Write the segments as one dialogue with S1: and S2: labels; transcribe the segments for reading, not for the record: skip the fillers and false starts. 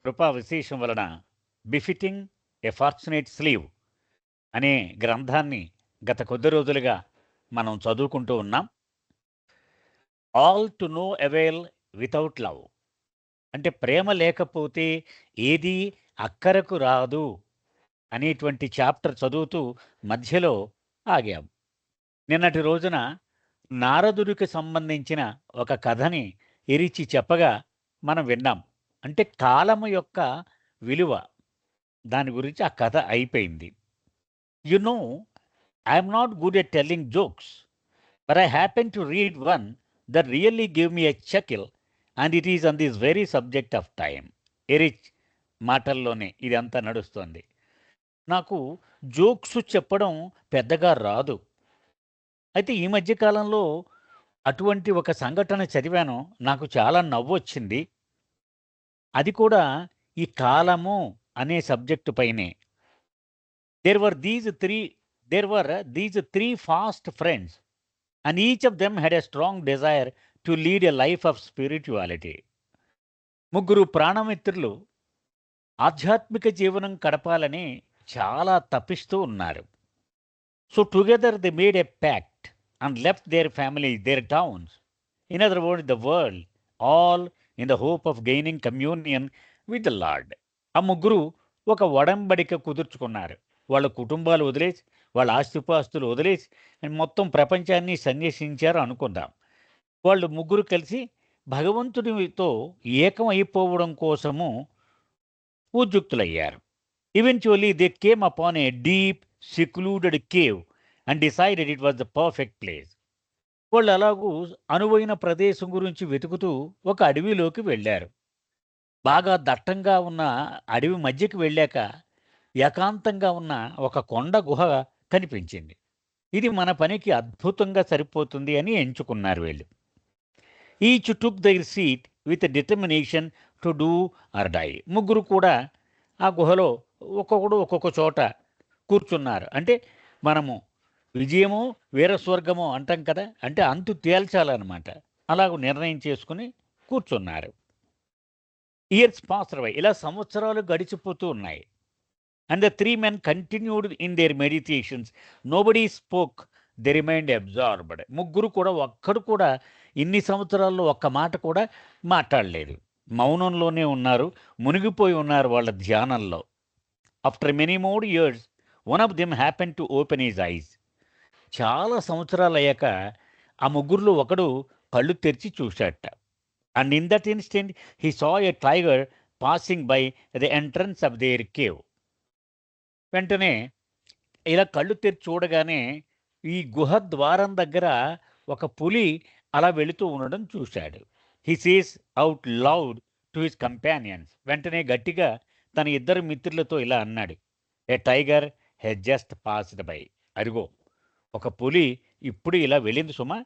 S1: కృపా విశేషం వలన బిఫిటింగ్ ఎ ఫార్చునేట్ స్లీవ్ అనే గ్రంథాన్ని గత కొద్ది రోజులుగా మనం చదువుకుంటూ ఉన్నాం. All to no avail without love, అంటే ప్రేమ లేకపోతే ఏది అక్కరకు రాదు అనేటువంటి చాప్టర్ చదువుతూ మధ్యలో ఆగాం. నిన్నటి రోజున నారదుడికి సంబంధించిన ఒక కథని ఇరిచి చెప్పగా మనం విన్నాం. అంటే కాలము యొక్క విలువ, దాని గురించి ఆ కథ అయిపోయింది. You know, I'm not good at telling jokes, but I happen to read one that really give me a chuckle and it is on this very subject of time. Erich మాటల్లోనే ఇదంతా నడుస్తోంది. నాకు జోక్స్ చెప్పడం పెద్దగా రాదు. అయితే ఈ మధ్య కాలంలో అటువంటి ఒక సంఘటన చదివాను. నాకు చాలా నవ్వొచ్చింది. అది కూడా ఈ కాలము అనే సబ్జెక్టు పైనే. There were these three there were these three fast friends and each of them had a strong desire to lead a life of spirituality. ముగ్గురు ప్రాణమిత్రులు ఆధ్యాత్మిక జీవనం గడపాలని చాలా తపిస్తూ ఉన్నారు. So together they made a pact and left their families, their towns, in other words, the world, all in the hope of gaining communion with the Lord. ఆ ముగ్గురు ఒక ఒడంబడిక కుదుర్చుకున్నారు. వాళ్ళ కుటుంబాలు వదిలేసి, వాళ్ళ ఆస్తిపాస్తులు వదిలేసి మొత్తం ప్రపంచాన్ని సన్యసించారు అనుకుందాం. వాళ్ళు ముగ్గురు కలిసి భగవంతుడితో ఏకం అయిపోవడం కోసము ఉద్యుక్తులయ్యారు. Eventually they came upon a deep secluded cave and decided it was the perfect place. వాళ్ళు అలాగూ అనువైన ప్రదేశం గురించి వెతుకుతూ ఒక అడవిలోకి వెళ్ళారు. బాగా దట్టంగా ఉన్న అడవి మధ్యకి వెళ్ళాక ఏకాంతంగా ఉన్న ఒక కొండ గుహ కనిపించింది. ఇది మన పనికి అద్భుతంగా సరిపోతుంది అని ఎంచుకున్నారు వీళ్ళు. Each took their seat with determination to do or die. ముగ్గురు కూడా ఆ గుహలో ఒక్కొక్కడు ఒక్కొక్క చోట కూర్చున్నారు. అంటే మనము విజయమో వీరస్వర్గమో అంటాం కదా, అంటే అంతు తేల్చాలన్నమాట. అలాగ నిర్ణయం చేసుకుని కూర్చున్నారు. ఇయర్స్ పాస్ అవై, ఇలా సంవత్సరాలు గడిచిపోతూ ఉన్నాయి. And the three men continued in their meditations. Nobody spoke, they remained absorbed. ముగ్గురు కూడా ఒక్కడు కూడా ఇన్ని సంవత్సరాల్లో ఒక్క మాట కూడా మాట్లాడలేదు. మౌనంలోనే ఉన్నారు, మునిగిపోయి ఉన్నారు వాళ్ళ ధ్యానంలో. After many more years one of them happen to open his eyes. చాలా సంవత్సరాలు అయ్యాక ఆ ముగ్గురులో ఒకడు కళ్ళు తెరిచి చూశాట. And in that instant he saw a tiger passing by the entrance of their cave. వెంటనే ఇలా కళ్ళు తెరిచి చూడగానే ఈ గుహ ద్వారం దగ్గర ఒక పులి అలా వెళుతూ ఉండడం చూశాడు. He says out loud to his companions. వెంటనే గట్టిగా తన ఇద్దరు మిత్రులతో ఇలా అన్నాడు, a tiger has just passed by. అదిగో ఒక పులి ఇప్పుడు ఇలా వెళ్ళింది సుమా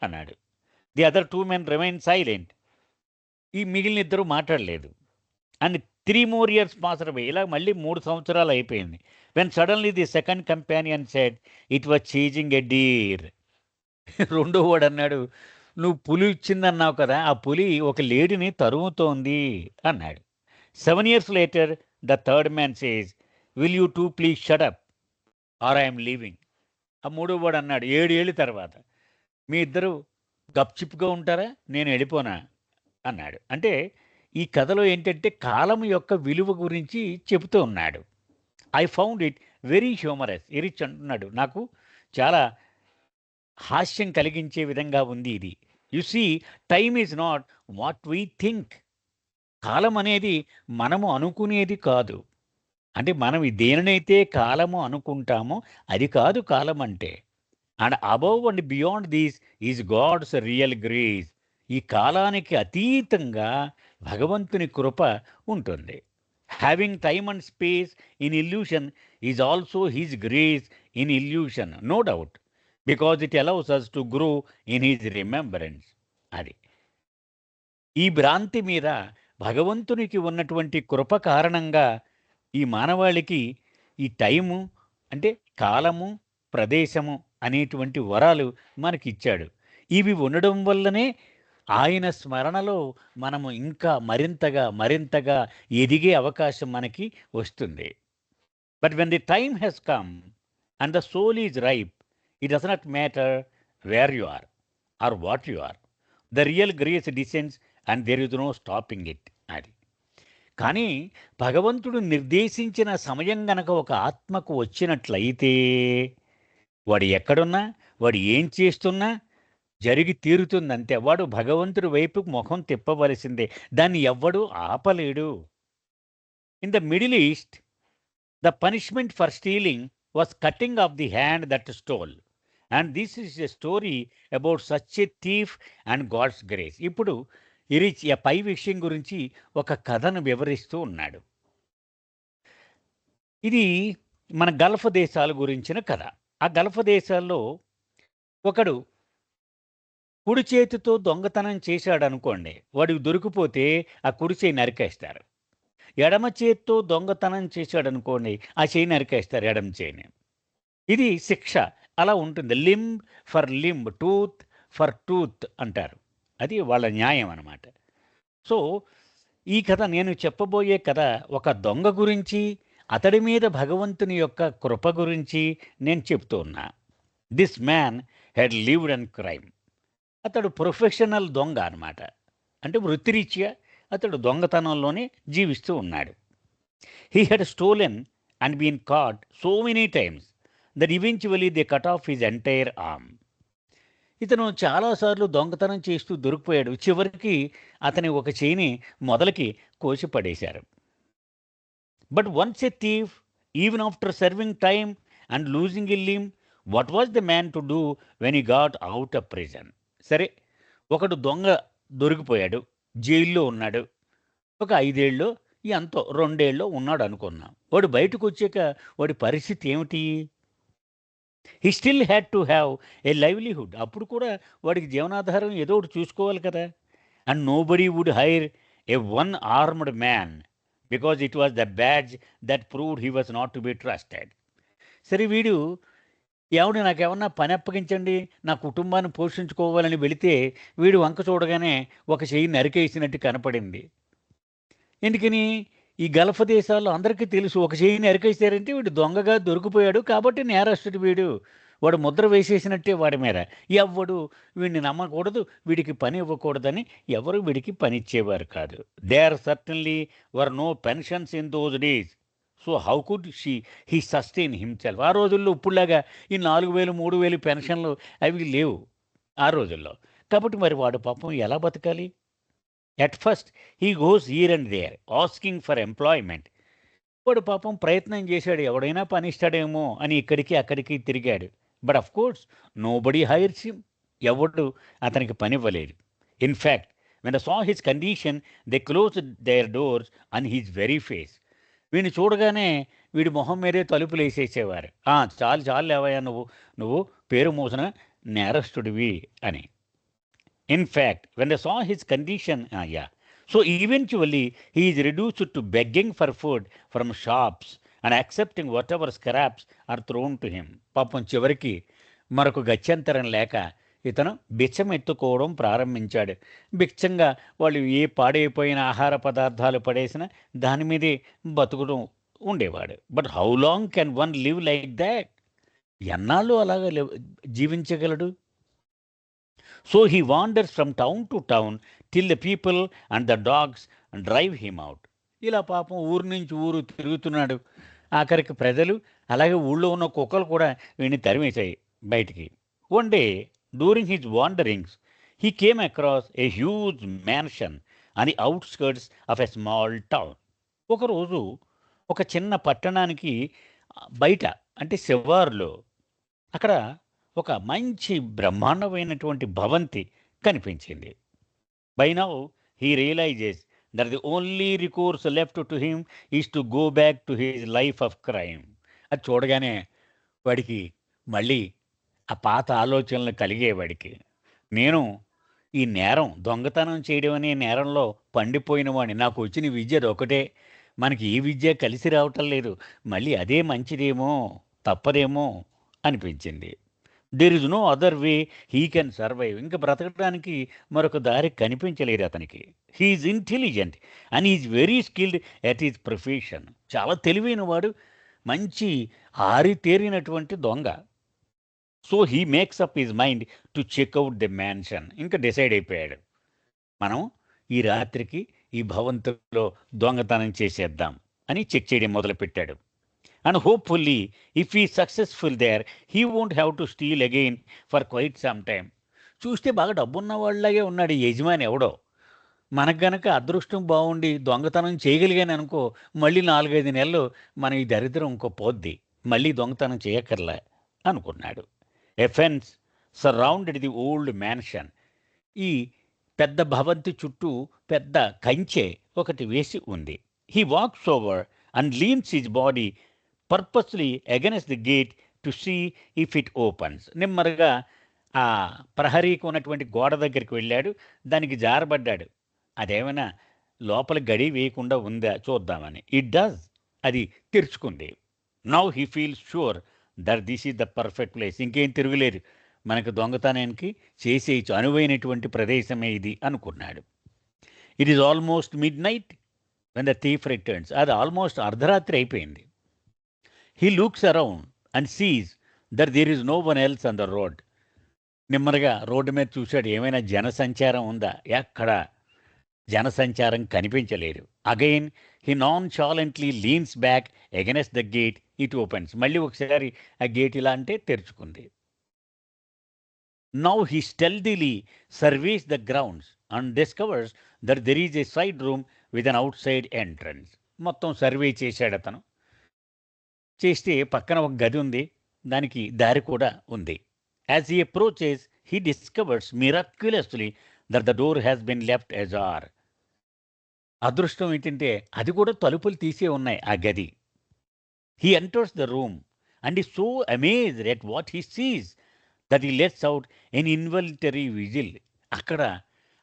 S1: అన్నాడు. The other two men remain silent. ఈ మిగిలిన ఇద్దరు మాట్లాడలేదు. And 3 more years passed away. ఇలా మళ్ళీ 3 సంవత్సరాలు అయిపోయింది. When suddenly the second companion said it was chasing a deer. రెండో వాడు అన్నాడు, నువ్వు పులి ఇచ్చిందన్నావు కదా, ఆ పులి ఒక లేడీని తరుముతోంది అన్నాడు. 7 years later the third man says will you two please shut up or I'm leaving. ఆ మూడో వాడు అన్నాడు 7 ఏళ్ళ తర్వాత, మీ ఇద్దరు గప్చిప్గా ఉంటారా, నేను వెళ్ళిపోనా అన్నాడు. అంటే ఈ కథలో ఏంటంటే కాలం యొక్క విలువ గురించి చెబుతూ ఉన్నాడు. I found it very humorous. Erich అంటున్నాడు, నాకు చాలా హాస్యం కలిగించే విధంగా ఉంది ఇది. You see, time is not what we think. కాలం అనేది మనము అనుకునేది కాదు. అంటే మనం దేనినైతే కాలము అనుకుంటామో అది కాదు కాలం అంటే. And above and beyond these is God's real grace. ఈ కాలానికి అతీతంగా భగవంతుని కృప ఉంటుంది. Having time and space in illusion is also his grace in illusion, no doubt, because it allows us to grow in his remembrance. అది ఈ భ్రాంతి మీద భగవంతునికి ఉన్నటువంటి కృప కారణంగా ఈ మానవాళికి ఈ టైము, అంటే కాలము, ప్రదేశము అనేటువంటి వరాలు మనకిచ్చాడు. ఇవి ఉండడం వల్లనే ఆయన స్మరణలో మనము ఇంకా మరింతగా మరింతగా ఎదిగే అవకాశం మనకి వస్తుంది. But when the time has come and the soul is ripe, it does not matter where you are or what you are. The real grace descends and there is no stopping it అది. కానీ భగవంతుడు నిర్దేశించిన సమయం గనక ఒక ఆత్మకు వచ్చినట్లయితే వాడు ఎక్కడున్నా, వాడు ఏం చేస్తున్నా జరిగి తీరుతుందంతే. వాడు భగవంతుడి వైపుకు ముఖం తిప్పవలసిందే. దాన్ని ఎవ్వడూ ఆపలేడు. In the Middle East the punishment for stealing was cutting off the hand that stole. And this is a story about such a thief and God's grace. ఇప్పుడు ఇది పై విషయం గురించి ఒక కథను వివరిస్తూ ఉన్నాడు. ఇది మన గల్ఫ్ దేశాల గురించిన కథ. ఆ గల్ఫ్ దేశాల్లో ఒకడు కుడి చేతితో దొంగతనం చేశాడనుకోండి, వాడికి దొరికిపోతే ఆ కుడి చేయి నరికేస్తారు. ఎడమ చేత్తో దొంగతనం చేశాడనుకోండి, ఆ చేయి నరికేస్తారు, ఎడమ చేయిని. ఇది శిక్ష అలా ఉంటుంది. Limb for limb, tooth for tooth అంటారు. అది వాళ్ళ న్యాయం అన్నమాట. సో ఈ కథ, నేను చెప్పబోయే కథ ఒక దొంగ గురించి, అతడి మీద భగవంతుని యొక్క కృప గురించి నేను చెప్తూ ఉన్నా. This man had lived and crime. అతడు ప్రొఫెషనల్ దొంగ అన్నమాట. అంటే వృత్తిరీత్యా అతడు దొంగతనంలోనే జీవిస్తూ ఉన్నాడు. He had stolen and been caught so many times that eventually they cut off his entire arm. ఇతను చాలాసార్లు దొంగతనం చేస్తూ దొరికిపోయాడు. చివరికి అతని ఒక చేయిని మొదలకి కోసి పడేశారు. But once a thief, even after serving time and losing a limb, what was the man to do when he got out of prison? సరే, ఒకడు దొంగ దొరికిపోయాడు, జైల్లో ఉన్నాడు. ఒక 5 ఏళ్ళో ఎంతో 2 ఏళ్ళో ఉన్నాడు అనుకున్నాం. వాడు బయటకు వచ్చాక వాడి పరిస్థితి ఏమిటి? He still had to have a livelihood. అప్పుడు కూడా వాడికి జీవనాధారం ఏదో ఒకటి చూసుకోవాలి కదా. And nobody would hire a one armed man because it was the badge that proved he was not to be trusted. సరే, వీడు ఏమండి నాకేమన్నా పని అప్పగించండి, నా కుటుంబాన్ని పోషించుకోవాలని వెళితే వీడు వంక చూడగానే ఒక చెయ్యి నరికేసినట్టు కనపడింది. ఎందుకని? ఈ గల్ఫ్ దేశాల్లో అందరికీ తెలుసు, ఒక చెయ్యి నరికేసారంటే వీడు దొంగగా దొరికిపోయాడు కాబట్టి నేరస్తుడు వీడు. వాడు ముద్ర వేసేసినట్టే వాడి మీద. ఎవ్వడు వీడిని నమ్మకూడదు, వీడికి పని ఇవ్వకూడదని ఎవరు వీడికి పని ఇచ్చేవారు కాదు. There certainly were no pensions in those days. So how could he sustain himself? ఆ రోజుల్లో ఇప్పుడులాగా ఈ 4,000 3,000 పెన్షన్లు అవి లేవు ఆ రోజుల్లో. కాబట్టి మరి వాడు పాపం ఎలా బతకాలి? At first he goes here and there asking for employment. వాడు పాపం ప్రయత్నం చేశాడు, ఎవడైనా పని ఇస్తాడేమో అని ఇక్కడికి అక్కడికి తిరిగాడు. But of course nobody hires him. ఎవడు అతనికి పని ఇవ్వలేదు. In fact when the saw his condition they close their doors on his very face. వీడిని చూడగానే వీడి మొహం మీదే తలుపులు వేసేసేవారు. చాలు చాలు లేవయ్యా, నువ్వు పేరు మోసిన నేరస్తుడివి అని. In fact when they saw his condition, so eventually he is reduced to begging for food from shops and accepting whatever scraps are thrown to him. పాపం చివరికి మరొక గత్యంతరం లేక ఇతను బిచ్చం ఎత్తుకోవడం ప్రారంభించాడు. బిచ్చంగా వాళ్ళు ఏ పాడైపోయిన ఆహార పదార్థాలు పడేసినా దాని మీదే బతుకుతూ ఉండేవాడు. But how long can one live like that? ఎన్నాళ్ళు అలాగ జీవించగలడు? So he wanders from town to town till the people and the dogs drive him out. ఇలా పాపం ఊరు నుంచి ఊరు తిరుగుతున్నాడు. ఆఖరికి ప్రజలు, అలాగే ఊళ్ళో ఉన్న కుక్కలు కూడా వీడిని తరిమేశాయి బయటికి. One day during his wanderings he came across a huge mansion on the outskirts of a small town. ఒకరోజు ఒక చిన్న పట్టణానికి బయట, అంటే శివారులో, అక్కడ ఒక మంచి బ్రహ్మాండమైనటువంటి భవంతి కనిపించింది. By now he realises that the only recourse left to him is to go back to his life of crime. అది చూడగానే వాడికి మళ్ళీ ఆ పాత ఆలోచనలు కలిగేవాడికి. నేను ఈ నేరం, దొంగతనం చేయడం అనే నేరంలో పండిపోయిన వాడిని. నాకు వచ్చిన విద్య ఒకటే, మనకి ఈ విద్య కలిసి రావటం లేదు, మళ్ళీ అదే మంచిదేమో, తప్పదేమో అనిపించింది. There is no other way he can survive. ఇంకా బ్రతకడానికి మరొక దారి కనిపించలేదు అతనికి. He is intelligent and is very skilled at is profession. చాలా తెలివైన వాడు, మంచి ఆరితేరినటువంటి దొంగ. So he makes up his mind to check out the mansion. ఇంకా డిసైడ్ అయిపోయాడు, మనం ఈ రాత్రికి ఈ భవంతిలో దొంగతనం చేసేద్దాం అని చెక్ చేయడం మొదలుపెట్టాడు. And hopefully if he successful there he won't have to steal again for quite some time. చూస్తే బాగా డబ్బున్న వాళ్ళలాగే ఉన్నాడు ఈ యజమాని ఎవడో. మనకు గనక అదృష్టం బాగుండి దొంగతనం చేయగలిగాను అనుకో, మళ్ళీ 4-5 నెలలు మన ఈ దరిద్రం ఇంకో పోద్ది, మళ్ళీ దొంగతనం చేయక్కర్లే అనుకున్నాడు. A fence surrounded the old mansion. ఈ పెద్ద భవంతి చుట్టూ పెద్ద కంచె ఒకటి వేసి ఉంది. He walks over and leans his body purposely against the gate to see if it opens. నెమ్మదిగా ఆ ప్రహరీకి ఉన్నటువంటి గోడ దగ్గరికి వెళ్ళాడు, దానికి జారబడ్డాడు. అదేమైనా లోపల గడి వేయకుండా ఉందా చూద్దామని. ఇట్ డస్, అది తెరుచుకుంది. Now he feels sure that this is the perfect place. ఇంకేం తిరుగులేదు, మనకు దొంగతనానికి చేసేయచ్చు, అనువైనటువంటి ప్రదేశమే ఇది అనుకున్నాడు. It is almost midnight when the thief returns. అది ఆల్మోస్ట్ అర్ధరాత్రి అయిపోయింది. He looks around and sees that there is no one else on the road. నెమ్మదిగా రోడ్డు మీద చూశాడు, ఏమైనా జనసంచారం ఉందా. ఎక్కడ జనసంచారం కనిపించలేదు. Again he nonchalantly leans back against the gate, it opens. మళ్ళీ ఒకసారి ఆ గేట్ ఇలా అంటే తెరుచుకుంది. Now he stealthily surveys the grounds and discovers that there is a side room with an outside entrance. మొత్తం సర్వే చేశాడు అతను. చేస్తే పక్కన ఒక గది ఉంది, దానికి దారి కూడా ఉంది. As he approaches he discovers miraculously that the door has been left ajar. అదృష్టం ఏంటంటే అది కూడా తలుపులు తీసే ఉన్నాయి ఆ గది. He enters the room and is so amazed at what he sees that he lets out an involuntary whistle. అక్కడ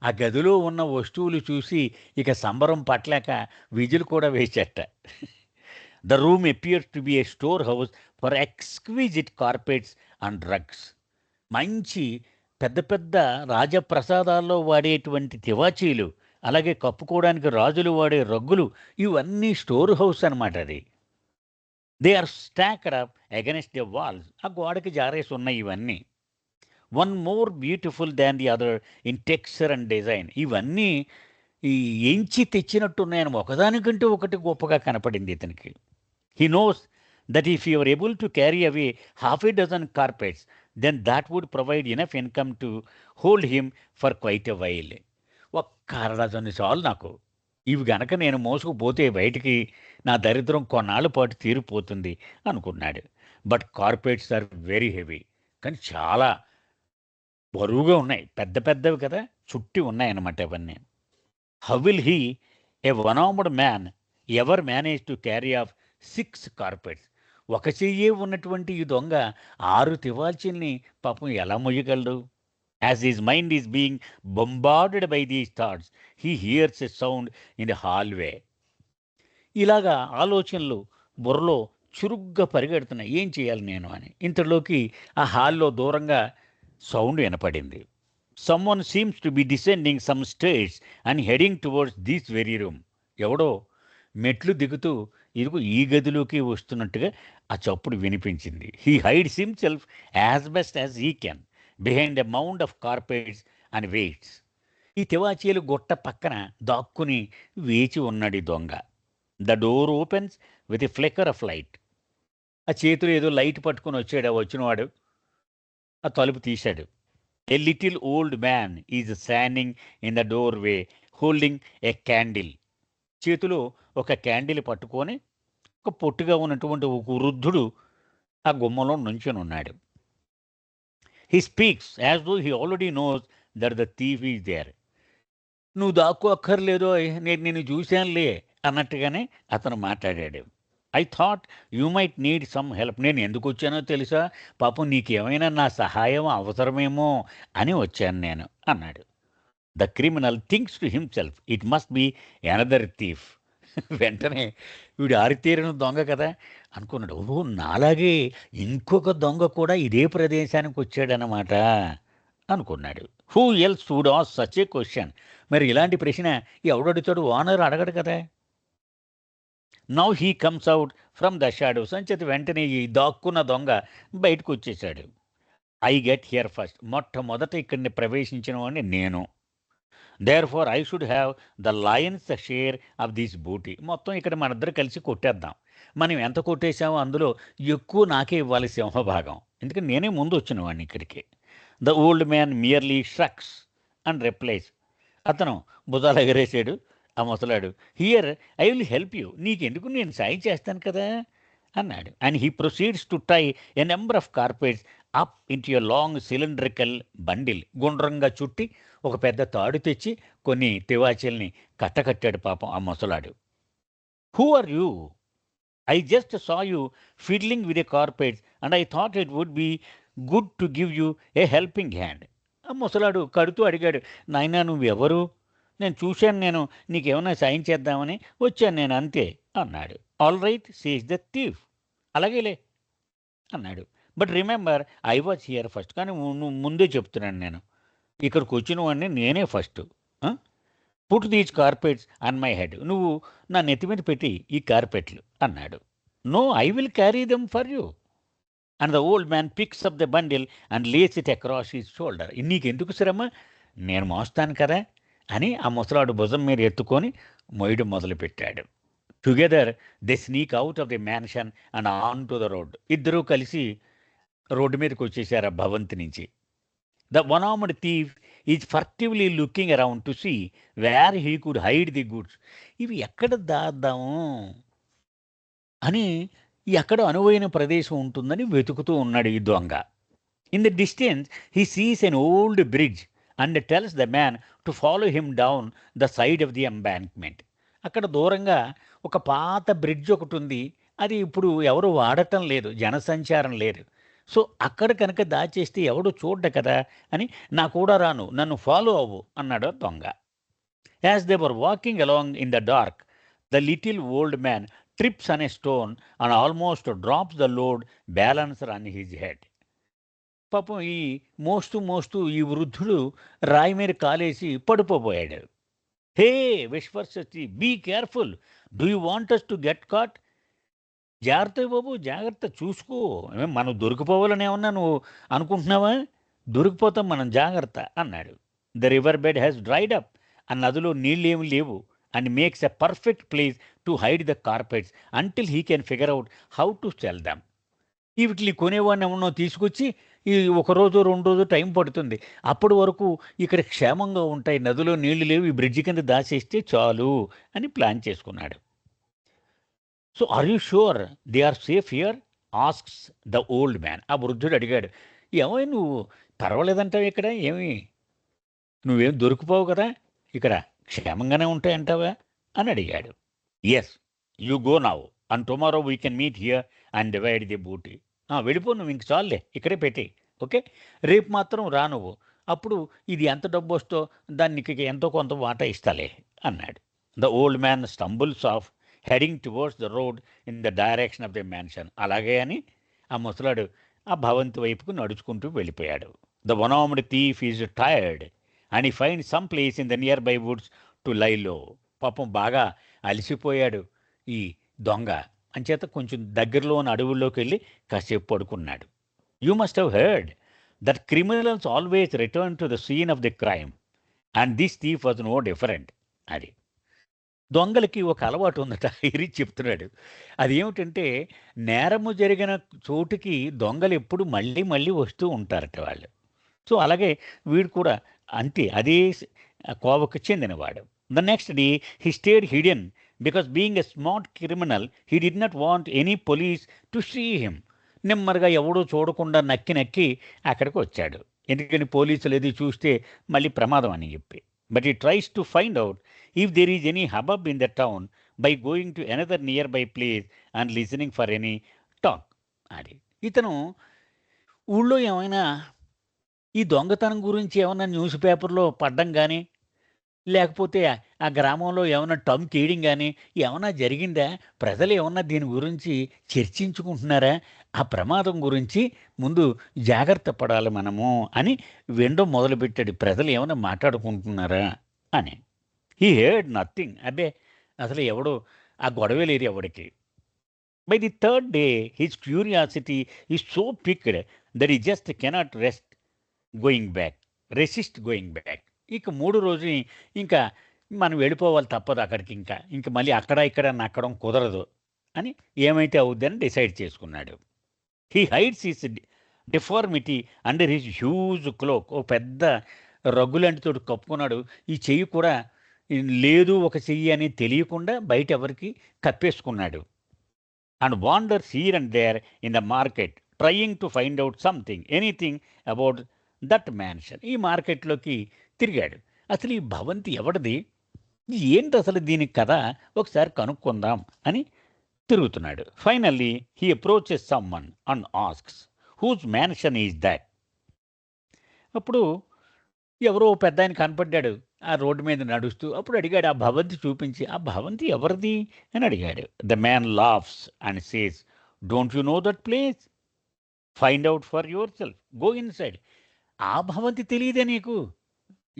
S1: ఆ గదిలో ఉన్న వస్తువులు చూసి ఇక సంబరం పట్టలేక విజిల్ కూడా వేసేట. The room appears to be a store house for exquisite carpets and drugs. మంచి పెద్ద పెద్ద రాజప్రసాదాల్లో వాడేటువంటి తివాచీలు, అలాగే కప్పుకోవడానికి రాజులు వాడే రగ్గులు, ఇవన్నీ స్టోర్ హౌస్ అనమాట అది. They are stacked up against the walls. ఆ గోడకి జారేసి ఉన్నాయి ఇవన్నీ. One more beautiful than the other in texture and design. ఇవన్నీ ఈ ఎంచి తెచ్చినట్టున్నాయని ఒకదానికంటే ఒకటి గొప్పగా కనపడింది ఇతనికి. He knows that if you are able to carry away half a dozen carpets then that would provide enough income to hold him for quite a while. ఒక్క 1/2 డజన్ చాలు నాకు, ఇవి గనక నేను మోసుకుపోతే బయటికి నా దరిద్రం కొన్నాళ్ళ పాటు తీరిపోతుంది అనుకున్నాడు. But carpets are very heavy. కానీ చాలా బరువుగా ఉన్నాయి, పెద్ద పెద్దవి కదా, చుట్టి ఉన్నాయన్నమాట ఇవన్నీ. How will he, a one armed man, ever manage to carry off 6 carpets? ఒక చెయ్యే ఉన్నటువంటి ఈ దొంగ 6 తివాల్చిల్ని పాపం ఎలా మొయ్యగలడు? As his mind is being bombarded by these thoughts he hears a sound in the hallway. ఇలాగా ఆలోచనలు బుర్రలో చురుగ్గా పరిగెడుతున్నాయి, ఏం చేయాలి నేను అని. ఇంతలోకి ఆ హాల్లో దూరంగా సౌండ్ వినపడింది. Someone seems to be descending some stairs and heading towards this very room. ఎవడో మెట్లు దిగుతూ ఇదిగో ఈ గదిలోకి వస్తున్నట్టుగా ఆ చప్పుడు వినిపించింది. He hides himself as best as he can behind a mound of carpets and waits. ఈ తివాచీలు గొట్ట పక్కన దాక్కుని వేచి ఉన్నాడు ఈ దొంగ. The door opens with a flicker of light. ఆ చేతులు ఏదో లైట్ పట్టుకొని వచ్చాడు వచ్చినవాడు. ఆ తలుపు తీశాడు. A little old man is standing in the door way holding a candle. చేతిలో ఒక క్యాండిల్ పట్టుకొని ఒక పొట్టుగా ఉన్నటువంటి ఒక వృద్ధుడు ఆ గుమ్మంలో నుంచొని ఉన్నాడు. He speaks as though he already knows that the thief is there. నువ్వు దాక్కు అక్కర్లేదో, నేను నిన్ను చూశానులే అన్నట్టుగానే అతను మాట్లాడాడు. I thought you might need some help. నేను ఎందుకు వచ్చానో తెలుసా, పాపం నీకేమైనా నా సహాయం అవసరమేమో అని వచ్చాను నేను అన్నాడు. The criminal thinks to himself, it must be another thief. వెంటనే వీడు ఆరితేరిన దొంగ కదా అనుకున్నాడు. ఓహో! నాలాగే ఇంకొక దొంగ కూడా ఇదే ప్రదేశానికి వచ్చాడనమాట అనుకున్నాడు. Who else would ask such a question? మరి ఇలాంటి ప్రశ్న ఎవడడుగుతాడు? ఓనర్ అడగడు కదా! Now he comes out from the shadows అంచేత వెంటనే ఈ దాక్కున్న దొంగ బయటకొచ్చేసాడు. I get here first. మొట్టమొదట ఇక్కడిని ప్రవేశించిన వాడిని నేను. Therefore I should have the lion's share of this booty. మొత్తం ఇక్కడ మనిద్దరం కలిసి కొట్టేద్దాం. మనం ఎంత కొట్టేసామో అందులో ఎక్కువ నాకే ఇవ్వాలి సింహభాగం. ఎందుకంటే నేనే ముందొచ్చిన వాడిని ఇక్కడికి. The old man merely shrugs and replies. అతను భుజాలు ఎగరేసాడు ఆ ముసలాడు. Here I will help you. నీకెందుకు, నేను సాయం చేస్తాను కదా అన్నాడు. And he proceeds to tie a number of carpets up into a long cylindrical bundle. గుండ్రంగా చుట్టి ఒక పెద్ద తాడు తెచ్చి కొన్ని తివాచీల్ని కట్టకట్టాడు పాపం ఆ ముసలాడు. Who are you? I just saw you fiddling with a carpets and I thought it would be good to give you a helping hand. ఆ ముసలాడు కడుతూ అడిగాడు, నాయనా నువ్వెవరు? నేను చూశాను, నేను నీకేమైనా సాయం చేద్దామని వచ్చాను నేను అంతే అన్నాడు. All right says the thief. అలాగేలే అన్నాడు. But remember I was here first. కానీ నువ్వు ముందే చెప్తున్నాను, నేను ఇక్కడికి వచ్చిన వాడిని నేనే first. Put these carpets on my head. నువ్వు నా నెత్తి మీద పెట్టి ఈ కార్పెట్లు అన్నాడు. No, I will carry them for you. And the old man picks up the bundle and lays it across his shoulder. నీకెందుకు శ్రమ, నేను మోస్తాను కదా అని ఆ ముసలాడు భుజం మీద ఎత్తుకొని మోయడం మొదలుపెట్టాడు. Together they sneak out of the mansion and on to the road. ఇద్దరూ కలిసి రోడ్డు మీదకి వచ్చేసారు ఆ భవంతి నుంచి. The one armed thief is furtively looking around to see where he could hide the goods. ఇవి ఎక్కడ దాద్దాము అని ఎక్కడ అనువైన ప్రదేశం ఉంటుందని వెతుకుతూ ఉన్నాడు ఈ దొంగ. In the distance he sees an old bridge and tells the man to follow him down the side of the embankment. అక్కడ దూరంగా ఒక పాత బ్రిడ్జ్ ఒకటి ఉంది. అది ఇప్పుడు ఎవరు వాడటం లేదు, జనసంచారం లేదు. సో అక్కడ కనుక దాచేస్తే ఎవడు చూడ్డ కదా అని, నా కూడా రాను, నన్ను ఫాలో అవ్వు అన్నాడు దొంగ. As they were walking along in the dark, the little old man trips on a stone and almost drops the load balanced on his head. పాపం ఈ మోస్తూ మోస్తూ ఈ వృద్ధుడు రాయి మీద కాలేసి పడిపోబోయాడు. హే విశ్వర్సతి, be careful, do you want us to get caught? జాగ్రత్త బాబు, జాగ్రత్త, చూసుకో. మనం దొరికిపోవాలని ఏమన్నా నువ్వు అనుకుంటున్నావా? దొరికిపోతాం మనం, జాగ్రత్త అన్నాడు. The river bed has dried up. ఆ నదిలో నీళ్ళేమి లేవు. And makes a perfect place to hide the carpets until he can figure out how to sell them. వీటిని కొనేవాడిని ఏమన్నా తీసుకొచ్చి ఈ ఒకరోజు 2 రోజు టైం పడుతుంది. అప్పటి వరకు ఇక్కడ క్షేమంగా ఉంటాయి, నదిలో నీళ్లు లేవు, ఈ బ్రిడ్జి కింద దాచేస్తే చాలు అని ప్లాన్ చేసుకున్నాడు. So are you sure they are safe here asks the old man. ఆ వృద్ధుడు అడిగాడు, ఏమో నువ్వు పర్వాలేదంటావు ఇక్కడ, ఏమి నువ్వేం దొరికిపోవు కదా, ఇక్కడ క్షేమంగానే ఉంటాయంటావా అని అడిగాడు. Yes, you go now and tomorrow we can meet here and divide the booty. వెళ్ళిపో నువ్వు, ఇంక చాలులే, ఇక్కడే పెట్టి, ఓకే, రేపు మాత్రం రా నువ్వు, అప్పుడు ఇది ఎంత డబ్బు వస్తో దానికి ఎంతో కొంత వాటా ఇస్తాలే అన్నాడు. The old man stumbles off heading towards the road in the direction of the mansion. అలాగే అని ఆ ముసలాడు ఆ భవంతి వైపుకు నడుచుకుంటూ వెళ్ళిపోయాడు. The one armed thief is tired and he find some place in the nearby woods to lie low. పాపం బాగా అలసిపోయాడు ఈ దొంగ, అంచేత కొంచెం దగ్గరలో ఉన్న అడవుల్లోకి వెళ్ళి కాసేపు పడుకున్నాడు. You must have heard that criminals always return to the scene of the crime and this thief was no different. అది దొంగలకి ఒక అలవాటు ఉందట, ఇరి చెప్తున్నాడు. అదేమిటంటే నేరము జరిగిన చోటుకి దొంగలు ఎప్పుడు మళ్ళీ మళ్ళీ వస్తూ ఉంటారట వాళ్ళు. సో అలాగే వీడు కూడా అంతే, అదే కోవకు చెందినవాడు. The next day he stayed hidden because being a smart criminal he did not want any police to see him. నెమ్మదిగా ఎవడూ చూడకుండా నక్కి నక్కి అక్కడికి వచ్చాడు. ఎందుకని పోలీసులు ఏది చూస్తే మళ్ళీ ప్రమాదం అని చెప్పి. But he tries to find out if there is any hubbub in the town by going to another nearby place and listening for any talk. అది ఇతను ఊళ్ళో ఏమైనా ఈ దొంగతనం గురించి ఏమైనా న్యూస్ పేపర్లో పడ్డం కానీ, లేకపోతే ఆ గ్రామంలో ఏమన్నా టమ్ కీడింగ్ గాని ఏమన్నా జరిగిందా? ప్రజలు ఏమన్నా దీని గురించి చర్చించుకుంటున్నారా? ఆ ప్రమాదం గురించి ముందు జాగ్రత్త పడాలి మనము అని వినడం మొదలుపెట్టాడు. ప్రజలు ఏమన్నా మాట్లాడుకుంటున్నారా అని. He heard nothing. అబ్బే! అసలు ఎవడు ఆ గొడవే లేదు ఎవడికి. By the third day his curiosity is so picked that he just cannot going back resist going back. ఇక మూడు రోజు ఇంకా మనం వెళ్ళిపోవాలి తప్పదు అక్కడికి. ఇంక మళ్ళీ అక్కడ ఇక్కడ నక్కడం కుదరదు అని ఏమైతే అవుద్దని డిసైడ్ చేసుకున్నాడు. He hides his deformity under his huge cloak. ఓ పెద్ద రగ్గులాంటితోటి కప్పుకున్నాడు. ఈ చెయ్యి కూడా లేదు ఒక చెయ్యి అని తెలియకుండా బయట ఎవరికి కప్పేసుకున్నాడు. And wanders here and there in the market trying to find out something anything about that mansion. ఈ మార్కెట్లోకి తిరిగాడు. అసలు ఈ భవంతి ఎవడిది, ఏంటి అసలు దీని కథ, ఒకసారి కనుక్కుందాం అని తిరుగుతున్నాడు. Finally he approaches someone and asks whose mansion is that. అప్పుడు ఎవరో పెద్ద ఆయన కనపడ్డాడు ఆ రోడ్డు మీద నడుస్తూ. అప్పుడు అడిగాడు, ఆ భవంతి చూపించి, ఆ భవంతి ఎవరిది అని అడిగాడు. The man laughs and says, don't you know that place, find out for your self, go in side. ఆ భవంతి తెలియదే నీకు?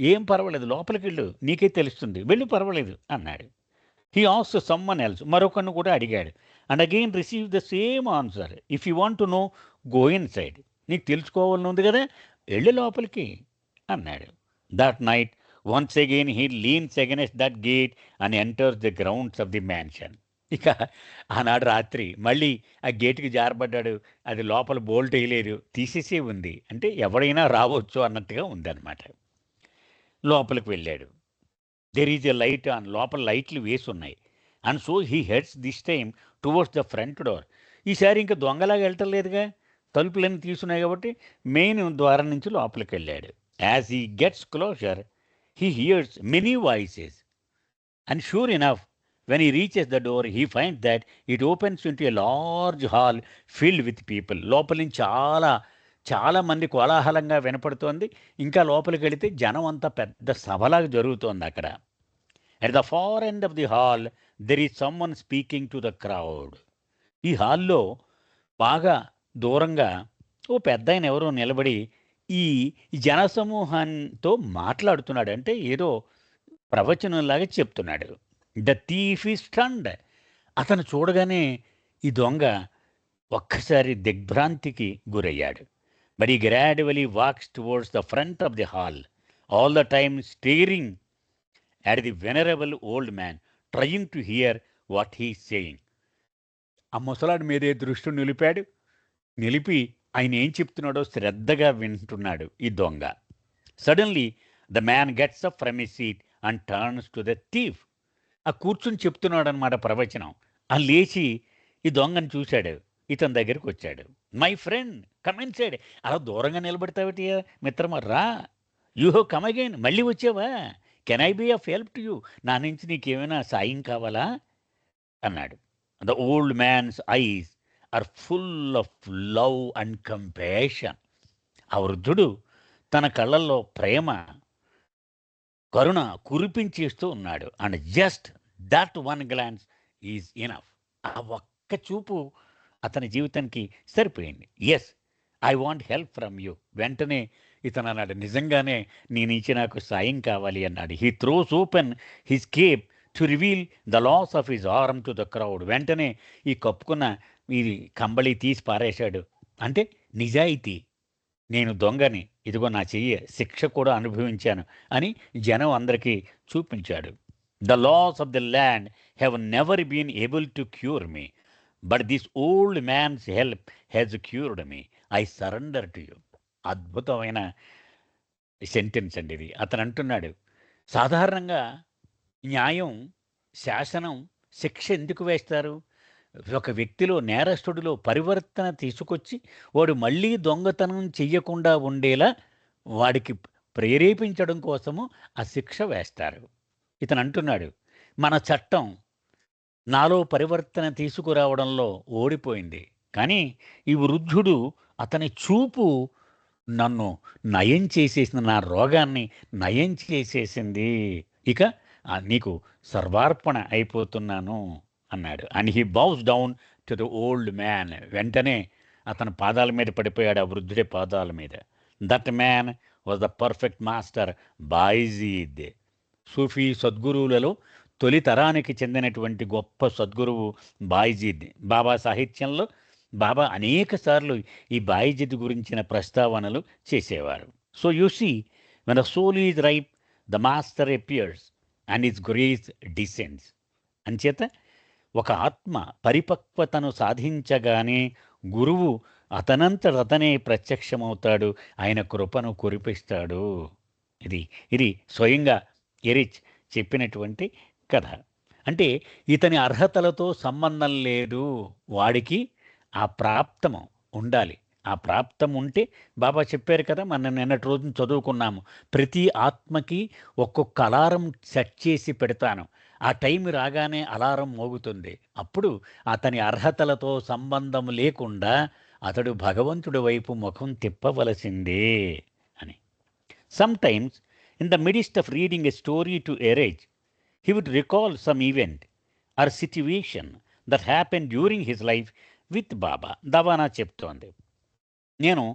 S1: ఏం పర్వాలేదు, లోపలికి వెళ్ళు, నీకే తెలుస్తుంది, వెళ్ళు పర్వాలేదు అన్నాడు. He asked someone else. మరొకరిని కూడా అడిగాడు. And again receive the same answer, if you want to know go in side. నీకు తెలుసుకోవాలని ఉంది కదా, వెళ్ళు లోపలికి అన్నాడు. That night once again he beans against that gate and enters the grounds of the mansion. ఇక ఆనాడు రాత్రి మళ్ళీ ఆ గేటుకి జారబడ్డాడు. అది లోపల బోల్ట్ వేయలేదు, తీసేసే ఉంది. అంటే ఎవడైనా రావచ్చు అన్నట్టుగా ఉందన్నమాట. లోపలికి వెళ్ళాడు. There is a light on. లోపల లైట్లు వేసి ఉన్నాయి. And so he heads this time towards the front door. ఈసారి ఇంకా దొంగలాగా వెళ్ళటం లేదుగా, తలుపులన్నీ తీసున్నాయి కాబట్టి మెయిన్ ద్వారం నుంచి లోపలికి వెళ్ళాడు. As he gets closer he hears many voices and sure enough when he reaches the door he finds that it opens into a large hall filled with people. లోపల నుంచి చాలా చాలా మంది కోలాహలంగా వినపడుతోంది. ఇంకా లోపలికి వెళితే జనం అంతా పెద్ద సభలాగా జరుగుతోంది అక్కడ. At the far end of the hall there is someone speaking to the crowd. ఈ హాల్లో బాగా దూరంగా ఓ పెద్ద ఆయన ఎవరో నిలబడి ఈ జనసమూహంతో మాట్లాడుతున్నాడు. అంటే ఏదో ప్రవచనంలాగా చెప్తున్నాడు. The thief is stunned. అతను చూడగానే ఈ దొంగ ఒక్కసారి దిగ్భ్రాంతికి గురయ్యాడు. బట్ ఈ gradually wax towards the front of the hall, all the time steering at the venerable old man, trying to hear what he saying. ఆ ముసలాడి మీదే దృష్టి నిలిపి ఆయన ఏం చెప్తున్నాడో శ్రద్ధగా వింటున్నాడు ఈ దొంగ. Suddenly the man gets up from his seat and turns to the thief. ఆ కూర్చుని చెప్తున్నాడు అనమాట ప్రవచనం. ఆ లేచి ఈ దొంగని చూశాడు, ఇతని దగ్గరికి వచ్చాడు. My friend come inside. అలా దూరంగా నిలబడతావిటి మిత్రమా, రా. You have come again. మళ్ళీ వచ్చావా? Can I be of help to you? నా నుంచి నీకేమైనా సాయం కావాలా అన్నాడు. The old man's eyes are full of love and compassion. ఆ వృద్ధుడు తన కళ్ళల్లో ప్రేమ కరుణ కురిపించేస్తూ ఉన్నాడు. And just that one glance is enough. ఆ ఒక్క చూపు అతని జీవితానికి సరిపోయింది. Yes, I want help from you. వెంటనే ఇతను అన్నాడు, నిజంగానే నీ నుంచి నాకు సాయం కావాలి అన్నాడు. He throws open his cape to reveal the loss of his arm to the crowd. వెంటనే ఈ కప్పుకున్న ఈ కంబళి తీసి పారేశాడు. అంటే నిజాయితీ, నేను దొంగని, ఇదిగో నా చెయ్యి, శిక్ష కూడా అనుభవించాను అని జనం అందరికీ చూపించాడు. The loss of the land have never been able to cure me, but this old man's help has cured me. I surrender to you. అద్భుతమైన సెంటెన్స్ అండి ఇది. అతను అంటున్నాడు, సాధారణంగా న్యాయం, శాసనం, శిక్ష ఎందుకు వేస్తారు? ఒక వ్యక్తిలో, నేరస్తుడిలో పరివర్తన తీసుకొచ్చి వాడు మళ్ళీ దొంగతనం చెయ్యకుండా ఉండేలా వాడికి ప్రేరేపించడం కోసము ఆ శిక్ష వేస్తారు. ఇతను అంటున్నాడు, మన చట్టం నాలో పరివర్తన తీసుకురావడంలో ఓడిపోయింది, కానీ ఈ వృద్ధుడు, అతని చూపు నన్ను నయం చేసేసింది, నా రోగాన్ని నయం చేసేసింది. ఇక నీకు సర్వార్పణ అయిపోతున్నాను అన్నాడు. And he bows down to the old man. వెంటనే అతని పాదాల మీద పడిపోయాడు, ఆ వృద్ధుడి పాదాల మీద. That man was the perfect master Bayazid. సూఫీ సద్గురువులలో తొలి తరానికి చెందినటువంటి గొప్ప సద్గురువు బాయిజీద్. బాబా సాహిత్యంలో బాబా అనేక సార్లు ఈ బాయిజీద్ గురించిన ప్రస్తావనలు చేసేవారు. So you see, when the soul is ripe, the master appears and his grace descends. అంచేత ఒక ఆత్మ పరిపక్వతను సాధించగానే గురువు అతనంతటతనే ప్రత్యక్షమవుతాడు, ఆయన కృపను కురిపిస్తాడు. ఇది ఇది స్వయంగా ఎరిచ్ చెప్పినటువంటి కథ. అంటే ఇతని అర్హతలతో సంబంధం లేదు, వాడికి ఆ ప్రాప్తము ఉండాలి. ఆ ప్రాప్తం ఉంటే బాబా చెప్పారు కదా, మనం నిన్నటి రోజున చదువుకున్నాము, ప్రతి ఆత్మకి ఒక్కొక్క అలారం సెట్ చేసి పెడతాను, ఆ టైం రాగానే అలారం మోగుతుంది. అప్పుడు అతని అర్హతలతో సంబంధం లేకుండా అతడు భగవంతుడి వైపు ముఖం తిప్పవలసిందే అని. Sometimes in the midst of reading a story to erase, he would recall some event or situation that happened during his life with Baba. దవానా చెప్తోంది, నేను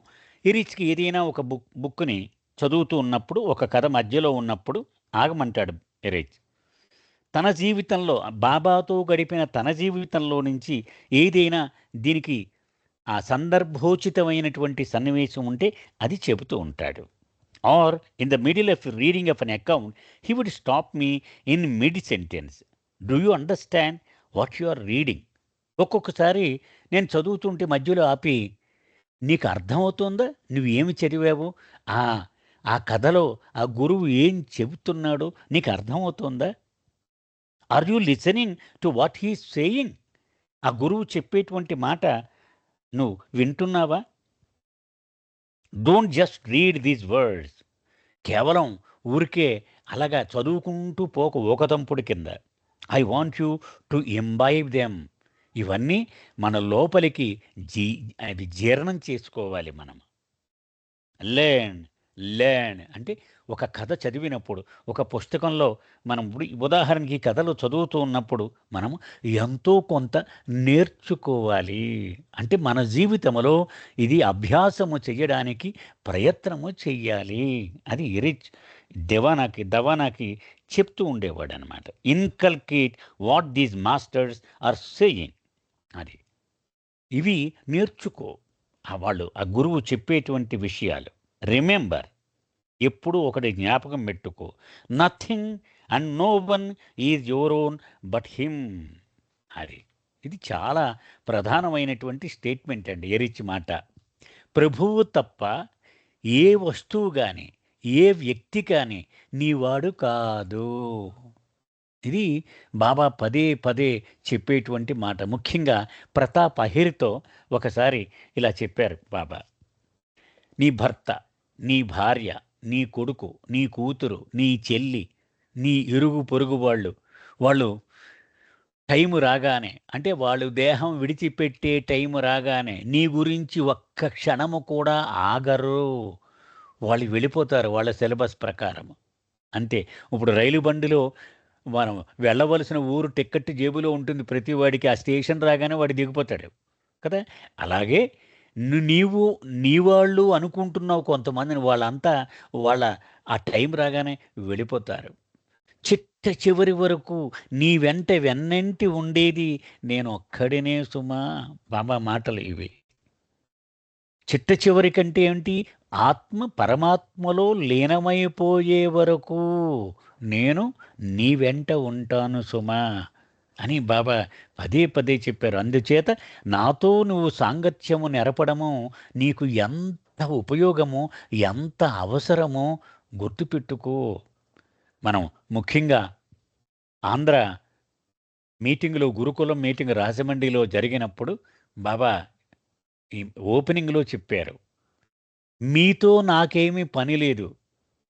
S1: ఇరిచ్కి ఏదైనా ఒక బుక్ని చదువుతూ ఉన్నప్పుడు, ఒక కథ మధ్యలో ఉన్నప్పుడు ఆగమంటాడు ఎరేజ్. తన జీవితంలో బాబాతో గడిపిన తన జీవితంలో నుంచి ఏదైనా దీనికి ఆ సందర్భోచితమైనటువంటి సన్నివేశం ఉంటే అది చెబుతూ ఉంటాడు. Or in the middle of reading of an account he would stop me in mid sentence. Do you understand what you are reading? ఒక్కొక్కసారి నేను చదువుతుంటే మధ్యలో ఆపి, నీకు అర్థమవుతుందా నువ్వు ఏమి చదివావు, ఆ ఆ కథలో ఆ గురువు ఏం చెబుతున్నాడో నీకు అర్థమవుతుందా? Are you listening to what he saying? ఆ గురువు చెప్పేటువంటి మాట నువ్వు వింటున్నావా? Don't just read these words. కేవలం ఊరికే అలాగా చదువుకుంటూ పోక ఊకతంపుడు కింద. I want you to imbibe them. ఇవన్నీ మన లోపలికి అది జీర్ణం చేసుకోవాలి మనం. లెర్న్ లెర్న్ అంటే ఒక కథ చదివినప్పుడు, ఒక పుస్తకంలో మనం ఉదాహరణకి కథలు చదువుతూ ఉన్నప్పుడు మనము ఎంతో కొంత నేర్చుకోవాలి. అంటే మన జీవితంలో ఇది అభ్యాసము చేయడానికి ప్రయత్నము చెయ్యాలి. అది ఎరిచ్ దవానాకి చెప్తూ ఉండేవాడు అనమాట. Inculcate what these masters are saying. అది ఇవి నేర్చుకో, వాళ్ళు ఆ గురువు చెప్పేటువంటి విషయాలు. రిమెంబర్, ఎప్పుడు ఒకటి జ్ఞాపకం పెట్టుకో, nothing and no one is your own but him. అది ఇది చాలా ప్రధానమైనటువంటి స్టేట్మెంట్ అండి ఎరిచ్ మాట. ప్రభువు తప్ప ఏ వస్తువు కానీ ఏ వ్యక్తి కానీ నీవాడు కాదు. ఇది బాబా పదే పదే చెప్పేటువంటి మాట. ముఖ్యంగా ప్రతాప్ అహిర్తో ఒకసారి ఇలా చెప్పారు బాబా, నీ భర్త, నీ భార్య, నీ కొడుకు, నీ కూతురు, నీ చెల్లి, నీ ఇరుగు పొరుగు వాళ్ళు టైము రాగానే, అంటే వాళ్ళు దేహం విడిచిపెట్టే టైము రాగానే నీ గురించి ఒక్క క్షణము కూడా ఆగరు. వాళ్ళు వెళ్ళిపోతారు వాళ్ళ సిలబస్ ప్రకారం. అంతే. ఇప్పుడు రైలు బండిలో మనం వెళ్ళవలసిన ఊరు టిక్కెట్ జేబులో ఉంటుంది ప్రతి వాడికి. ఆ స్టేషన్ రాగానే వాడు దిగిపోతాడు కదా. అలాగే నీవు నీ వాళ్ళు అనుకుంటున్నావు కొంతమందిని, వాళ్ళంతా వాళ్ళ ఆ టైం రాగానే వెళ్ళిపోతారు. చిట్ట చివరి వరకు నీ వెంట వెన్నంటి ఉండేది నేను ఒక్కడినే సుమా. బాబా మాటలు ఇవి. చిట్ట చివరి కంటే ఏంటి, ఆత్మ పరమాత్మలో లీనమైపోయే వరకు నేను నీ వెంట ఉంటాను సుమా అని బాబా పదే పదే చెప్పారు. అందుచేత నాతో నువ్వు సాంగత్యము నెరపడము నీకు ఎంత ఉపయోగమో, ఎంత అవసరమో గుర్తుపెట్టుకో. మనం ముఖ్యంగా ఆంధ్ర మీటింగ్లో, గురుకులం మీటింగ్ రాజమండ్రిలో జరిగినప్పుడు బాబా ఈ ఓపెనింగ్లో చెప్పారు, మీతో నాకేమీ పని లేదు,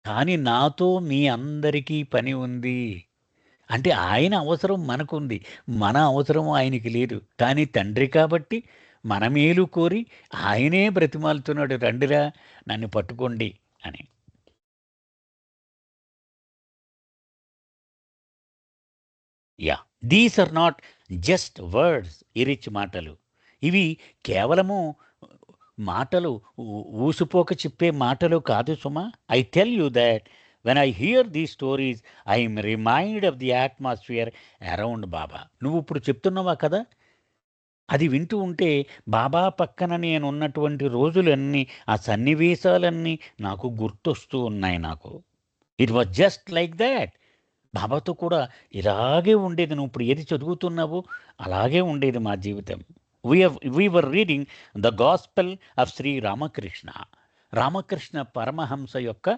S1: కానీ నాతో మీ అందరికీ పని ఉంది. అంటే ఆయన అవసరం మనకుంది, మన అవసరం ఆయనకి లేదు. కానీ తండ్రి కాబట్టి మన మేలు కోరి ఆయనే బ్రతిమాలుతున్నాడు, రండిరా నన్ను పట్టుకోండి అని. Yeah, these are not just words, Erich మాటలు. ఇవి కేవలము మాటలు, ఊసుపోక చెప్పే మాటలు కాదు సుమా. I tell you that when I hear the stories I'm remind of the atmosphere around Baba. నువ్వు ఇప్పుడు చెప్తున్నావా కదా, అది వింటూ ఉంటే బాబా పక్కన నేనున్నటువంటి రోజులన్నీ, ఆ సన్నివేశాలన్నీ నాకు గుర్తొస్తూ ఉన్నాయి నాకు. It was just like that. బాబాతో కూడా ఇలాగే ఉండేది. నువ్వు ఇప్పుడు ఏది చదువుతున్నావో అలాగే ఉండేది మా జీవితం. We were reading the gospel of Shri Ramakrishna. Ramakrishna Paramahamsa యొక్క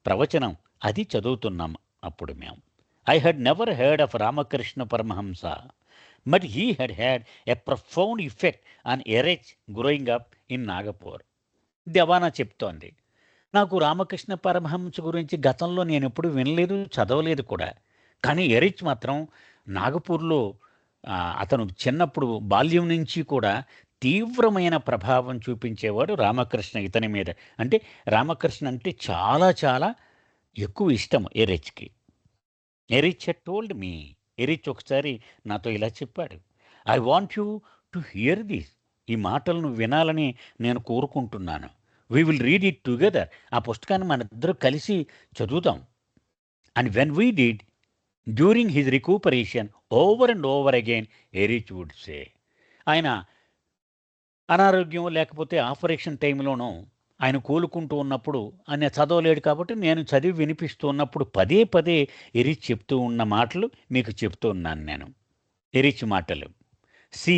S1: ప్రవచనం అది చదువుతున్నాం అప్పుడు మేము. I had never heard of Ramakrishna Paramahamsa, but he had had a profound effect on Erich growing up in Nagpur. దవానా చెప్తోంది. నాకు రామకృష్ణ పరమహంస గురించి గతంలో నేను ఎప్పుడు వినలేదు, చదవలేదు కూడా. కానీ ఎరిచ్ మాత్రం నాగపూర్లో అతను చిన్నప్పుడు బాల్యం నుంచి కూడా తీవ్రమైన ప్రభావం చూపించేవాడు రామకృష్ణ ఇతని మీద. అంటే రామకృష్ణ అంటే చాలా చాలా ఎక్కువ ఇష్టం ఎరిచ్కి. Erich had told me, Erich ఒకసారి నాతో ఇలా చెప్పాడు, I want you to hear this. ఈ మాటలను వినాలని నేను కోరుకుంటున్నాను. We will read it together. ఆ పుస్తకాన్ని మన ఇద్దరు కలిసి చదువుతాం. And when we did during his recuperation over and over again, Erich would say, ఆయన అనారోగ్యం లేకపోతే ఆపరేషన్ టైంలోనూ ఆయన కోలుకుంటూ ఉన్నప్పుడు ఆయన చదవలేడు కాబట్టి నేను చదివి వినిపిస్తూ ఉన్నప్పుడు పదే పదే ఎరిచ్ చెప్తూ ఉన్న మాటలు మీకు చెప్తూ ఉన్నాను నేను. ఎరిచ్ మాటలు, see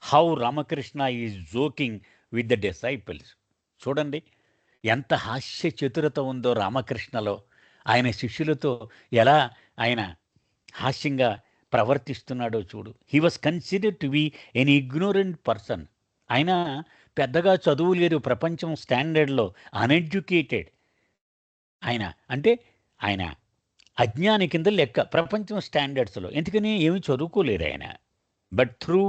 S1: how Ramakrishna is joking with the disciples. చూడండి ఎంత హాస్య చతురత ఉందో రామకృష్ణలో. ఆయన శిష్యులతో ఎలా ఆయన హాస్యంగా ప్రవర్తిస్తున్నాడో చూడు. He was considered to be an ignorant person. ఆయన పెద్దగా చదువు లేదు ప్రపంచం స్టాండర్డ్లో, అన్ఎడ్యుకేటెడ్. ఆయన అంటే ఆయన అజ్ఞాని కింద లెక్క ప్రపంచం స్టాండర్డ్స్లో. ఎందుకని ఏమీ చదువుకోలేదు ఆయన. But through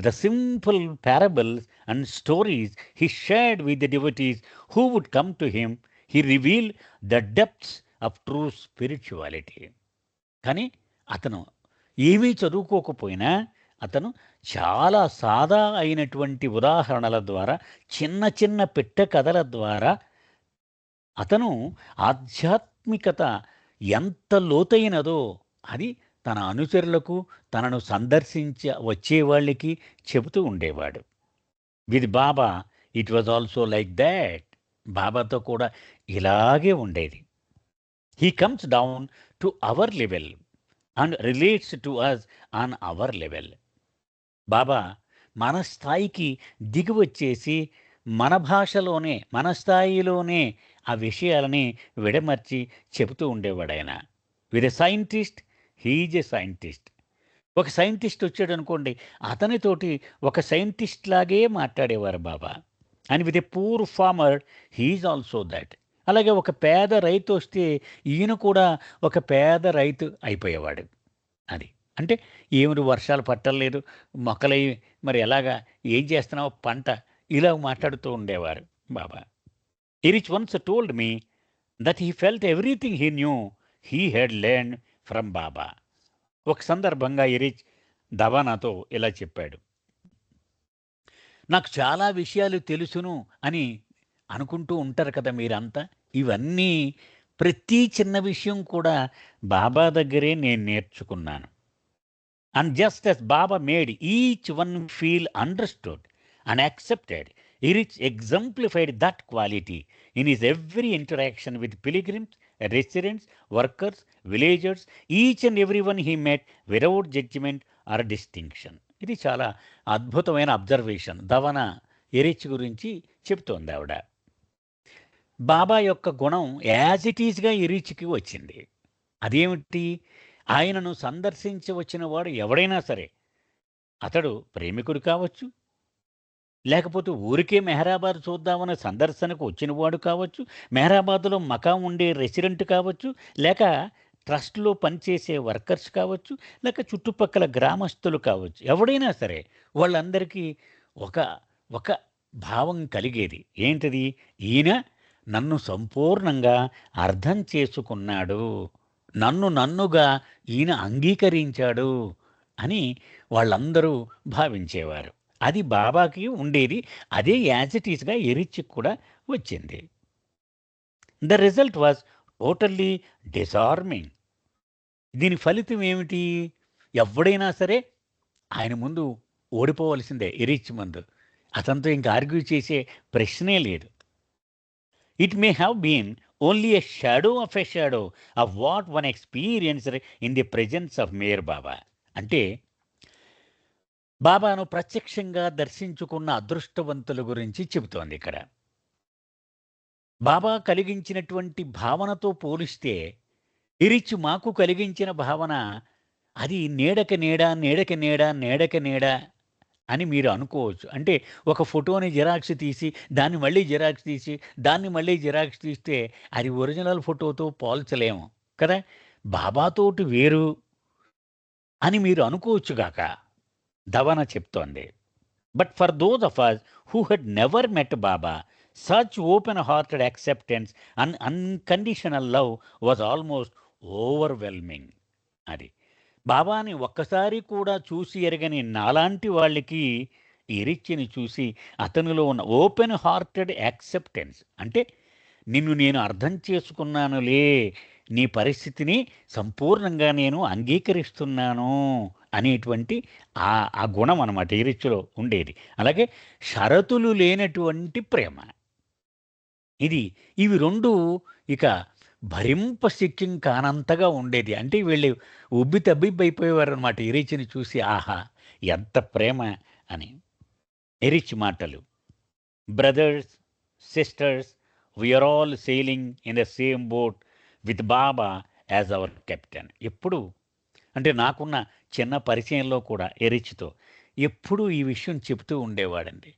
S1: the simple parables and stories he shared with the devotees who would come to him, he reveal the depths of true spirituality. కానీ అతను ఏమీ చదువుకోకపోయినా అతను చాలా సాదా అయినటువంటి ఉదాహరణల ద్వారా, చిన్న చిన్న పెట్టె కథల ద్వారా అతను ఆధ్యాత్మికత ఎంత లోతైనదో అది తన అనుచరులకు, తనను వచ్చేవాళ్ళకి చెబుతూ ఉండేవాడు. With Baba it was also like that. బాబాతో కూడా ఇలాగే ఉండేది. He comes down to our level and relates to us on our level. Baba మన స్థాయికి దిగి వచ్చేసి మన భాషలోనే, మన స్థాయిలోనే ఆ విషయాలని విడమర్చి చెబుతూ ఉండేవాడు ఆయన. With a scientist, he's a scientist. ఒక సైంటిస్ట్ వచ్చాడు అనుకోండి, అతనితోటి ఒక సైంటిస్ట్ లాగే మాట్లాడేవారు Baba. And with a poor farmer, he's also that. అలాగే ఒక పేద రైతు వస్తే ఈయన కూడా ఒక పేద రైతు అయిపోయేవాడు. అది అంటే ఏమిటి, వర్షాలు పట్టలేదు, మొక్కలై మరి ఎలాగా, ఏం చేస్తున్నావు పంట, ఇలా మాట్లాడుతూ ఉండేవారు Baba. Erich once told me that he felt everything he knew he had learn from Baba. ఒక సందర్భంగా ఎరిచ్ దవానాతో ఇలా చెప్పాడు, నాకు చాలా విషయాలు తెలుసును అని అనుకుంటూ ఉంటారు కదా మీరంతా. ఇవన్నీ ప్రతి చిన్న విషయం కూడా బాబా దగ్గరే నేను నేర్చుకున్నాను. And just as Baba made each one feel understood and accepted, Erich exemplified that quality in his every interaction with pilgrims, residents, workers, villagers, each and everyone he met without judgment or distinction. ఇది చాలా అద్భుతమైన observation. దవన Erich గురించి చెప్తోంది ఆవిడ. బాబా యొక్క గుణం as it ఈజ్గా ఎరిచ్కి వచ్చింది. అదేమిటి, ఆయనను సందర్శించి వచ్చిన వాడు ఎవడైనా సరే, అతడు ప్రేమికుడు కావచ్చు, లేకపోతే ఊరికే మెహరాబాద్ చూద్దామని సందర్శనకు వచ్చినవాడు కావచ్చు, మెహరాబాద్లో మకాం ఉండే రెసిడెంట్ కావచ్చు, లేక ట్రస్ట్లో పనిచేసే వర్కర్స్ కావచ్చు, లేక చుట్టుపక్కల గ్రామస్తులు కావచ్చు, ఎవడైనా సరే వాళ్ళందరికీ ఒక ఒక భావం కలిగేది. ఏంటిది, ఈయన నన్ను సంపూర్ణంగా అర్థం చేసుకున్నాడు, నన్నుగా ఈయన అంగీకరించాడు అని వాళ్ళందరూ భావించేవారు. అది బాబాకి ఉండేది. అదే యాజ్ ఇట్ ఈస్‌గా ఎరిచ్‌కి కూడా వచ్చింది. The result was totally disarming. దీని ఫలితం ఏమిటి? ఎవ్వడైనా సరే ఆయన ముందు ఓడిపోవలసిందే ఎరిచ్ ముందు. అతనితో ఇంక ఆర్గ్యూ చేసే ప్రశ్నే లేదు. It may have been only a shadow of what one experienced in the presence of Meher Baba. అంటే బాబాను ప్రత్యక్షంగా దర్శించుకున్న అదృష్టవంతుల గురించి చెబుతోంది ఇక్కడ. బాబా కలిగించినటువంటి భావనతో పోలిస్తే ఇరిచ్ మాకు కలిగించిన భావన అది నీడకి నీడ, నీడకి నీడ, నీడకి నీడ అని మీరు అనుకోవచ్చు. అంటే ఒక ఫోటోని జిరాక్స్ తీసి, దాన్ని మళ్ళీ జిరాక్స్ తీసి, దాన్ని మళ్ళీ జిరాక్స్ తీస్తే అది ఒరిజినల్ ఫోటోతో పోల్చలేము కదా! బాబాతోటి వేరు అని మీరు అనుకోవచ్చు గాక దవన చెప్తోంది. But for those of us who had never met Baba, such open-hearted acceptance and unconditional love was almost overwhelming. అది. బాబాని ఒక్కసారి కూడా చూసి ఎరగని నాలాంటి వాళ్ళకి ఈ రిచ్చిని చూసి అతనిలో ఉన్న ఓపెన్ హార్టెడ్ యాక్సెప్టెన్స్ అంటే నిన్ను నేను అర్థం చేసుకున్నానులే, నీ పరిస్థితిని సంపూర్ణంగా నేను అంగీకరిస్తున్నాను అనేటువంటి ఆ ఆ గుణం అనమాట ఈ రిచ్చిలో ఉండేది. అలాగే షరతులు లేనటువంటి ప్రేమ. ఇవి 2 ఇక భరింపశక్యం కానంతగా ఉండేది. అంటే వీళ్ళు ఉబ్బి తబ్బిబ్బయిపోయేవారనమాట ఎరిచిని చూసి. ఆహా! ఎంత ప్రేమ అని. ఎరిచ్ మాటలు. Brothers, sisters, we are all sailing in the same boat with Baba as our captain. ఎప్పుడు అంటే నాకున్న చిన్న పరిచయంలో కూడా ఎరిచ్‌తో ఎప్పుడూ ఈ విషయం చెప్తూ ఉండేవాడండి.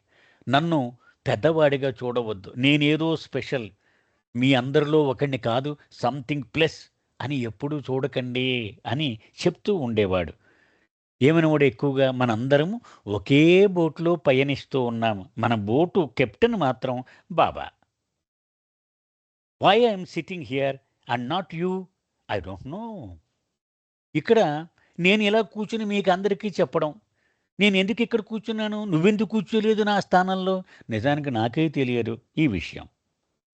S1: నన్ను పెద్దవాడిగా చూడవద్దు. నేనేదో స్పెషల్. మీ అందరిలో ఒకడిని కాదు, సంథింగ్ ప్లస్ అని ఎప్పుడూ చూడకండి అని చెప్తూ ఉండేవాడు. ఏమనేవాడు ఎక్కువగా మనందరము ఒకే బోట్‌లో పయనిస్తూ ఉన్నాము. మన బోటు కెప్టెన్ మాత్రం Baba. Why I am sitting here and not you? I don't know. ఇక్కడ నేను ఇలా కూర్చొని మీకు అందరికీ చెప్పడం. నేనెందుకు ఇక్కడ కూర్చున్నాను? నువ్వెందుకు కూర్చోలేదు నా స్థానంలో? నిజానికి నాకే తెలియదు ఈ విషయం.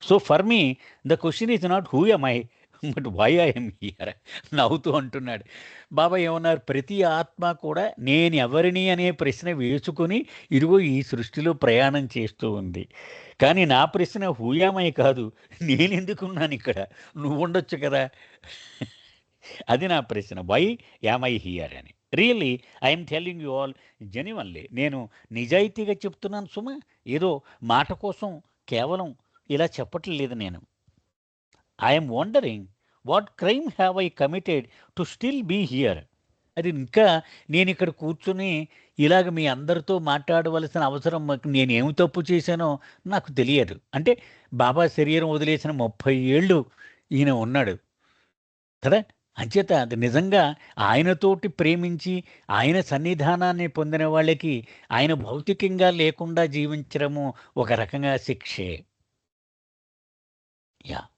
S1: So for me the question is not who am I but why I am here నవ్వుతూ అంటున్నాడు. బాబా ఏమన్నారు? ప్రతి ఆత్మ కూడా నేనెవరిని అనే ప్రశ్న వేసుకొని ఇదిగో ఈ సృష్టిలో ప్రయాణం చేస్తూ ఉంది. కానీ నా ప్రశ్న హూ యామ్ ఐ కాదు. నేనెందుకున్నానిక్కడ? నువ్వుండొచ్చు కదా! అది నా ప్రశ్న. వై యామ్ ఐ హియర్ అని. Really I am telling you all genuinely. నేను నిజాయితీగా చెప్తున్నాను సుమా. ఏదో మాట కోసం కేవలం ఇలా చెప్పటం లేదు నేను. I am wondering what crime have I committed to still be here. అది ఇంకా నేనిక్కడ కూర్చొని ఇలాగ మీ అందరితో మాట్లాడవలసిన అవసరం నేనేమి తప్పు చేశానో నాకు తెలియదు. అంటే బాబా శరీరం వదిలేసిన 30 ఏళ్ళు ఈయన ఉన్నాడు కదా! అంచేత అది నిజంగా ఆయనతోటి ప్రేమించి, ఆయన సన్నిధానాన్ని పొందిన వాళ్ళకి ఆయన భౌతికంగా లేకుండా జీవించడము ఒక రకంగా శిక్షే. Yeah!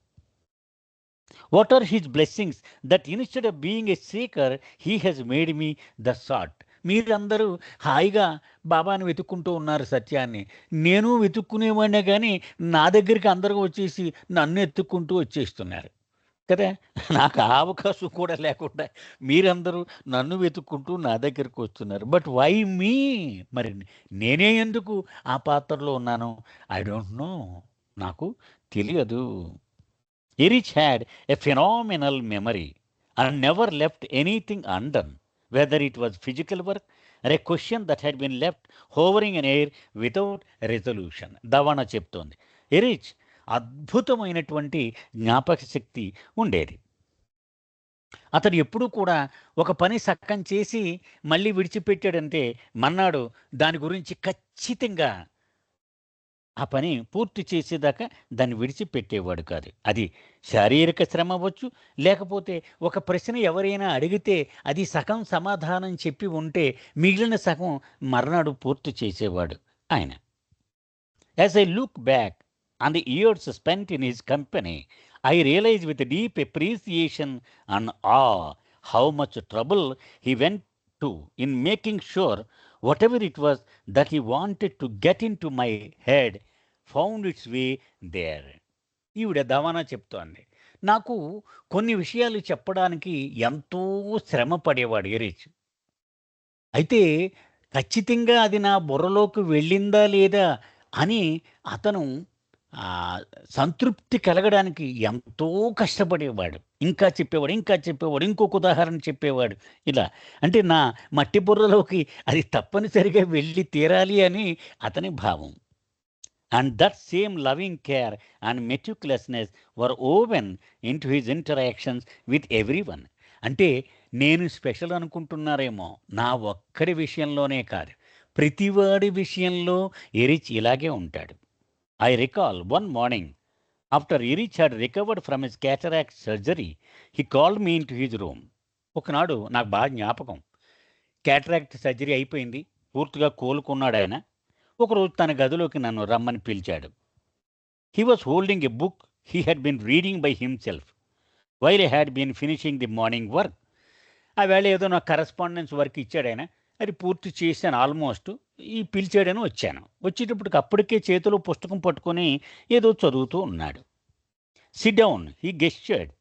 S1: What are his blessings that instead of being a seeker he has made me the sought. మీరందరూ హాయిగా బాబాను వెతుక్కుంటూ ఉన్నారు సత్యాన్ని. నేను వెతుక్కునేవాడినే గానీ, నా దగ్గరికి అందరూ వచ్చేసి నన్ను ఎతుక్కుంటూ వచ్చేస్తున్నారు. కదా! నాకు ఆ అవకాశం కూడా లేకుండా మీరందరూ నన్ను వెతుక్కుంటూ నా దగ్గరకొస్తున్నారు. But why me? మరి నేనే ఎందుకు ఆ పాత్రలో ఉన్నాను? I don't know. నాకు తెలియదు. Erich had a phenomenal memory and never left anything undone. Whether it was physical work or a question that had been left hovering in air without resolution. దవాణ చెప్తోంది. ఎరిచ్ అద్భుతమైనటువంటి జ్ఞాపక శక్తి ఉండేది. అతడు ఎప్పుడూ కూడా ఒక పని సక్కం చేసి మళ్ళీ విడిచిపెట్టాడంటే మన్నాడు దాని గురించి ఖచ్చితంగా ఆ పని పూర్తి చేసేదాకా దాన్ని విడిచిపెట్టేవాడు కాదు. అది శారీరక శ్రమ అవ్వచ్చు, లేకపోతే ఒక ప్రశ్న ఎవరైనా అడిగితే అది సగం సమాధానం చెప్పి ఉంటే మిగిలిన సగం మర్నాడు పూర్తి చేసేవాడు ఆయన. As I look back on the years spent in his company, I realized with deep appreciation and awe how much trouble he went too in making sure whatever it was that he wanted to get into my head found its way there. ఈవిడ దవానా చెప్తోంది. నాకు కొన్ని విషయాలు చెప్పడానికి ఎంతో శ్రమ పడేవాడు ఎరీచ్. అయితే ఖచ్చితంగా అది నా బుర్రలోకి వెళ్ళిందా లేదా అని అతను సంతృప్తి కలగడానికి ఎంతో కష్టపడేవాడు. ఇంకా చెప్పేవాడు, ఇంకా చెప్పేవాడు, ఇంకొక ఉదాహరణ చెప్పేవాడు. ఇలా అంటే నా మట్టి బుర్రలోకి అది తప్పనిసరిగా వెళ్ళి తీరాలి అని అతని భావం. And that same loving care and meticulousness were woven into his interactions with everyone. అంటే నేను స్పెషల్ అనుకుంటున్నారేమో, నా ఒక్కడి విషయంలోనే కాదు, ప్రతివాడి విషయంలో ఎరిచ్ ఇలాగే ఉంటాడు. I recall one morning, after Erich had recovered from his cataract surgery, he called me into his room. ఒకనాడు నాకు బాగా జ్ఞాపకం. క్యాటరాక్ట్ సర్జరీ అయిపోయింది, పూర్తిగా కోలుకున్నాడు ఆయన. ఒకరోజు తన గదిలోకి నన్ను రమ్మని పిలిచాడు. He was holding a book he had been reading by himself while I had been finishing the morning work. ఆ వేళ ఏదో నాకు కరెస్పాండెన్స్ వర్క్ ఇచ్చాడు ఆయన, అది పూర్తి చేశాను ఆల్మోస్ట్. ఈ పిలిచాడని వచ్చాను. వచ్చేటప్పటికి అప్పటికే చేతిలో పుస్తకం పట్టుకొని ఏదో చదువుతూ ఉన్నాడు. Sit down he gestured,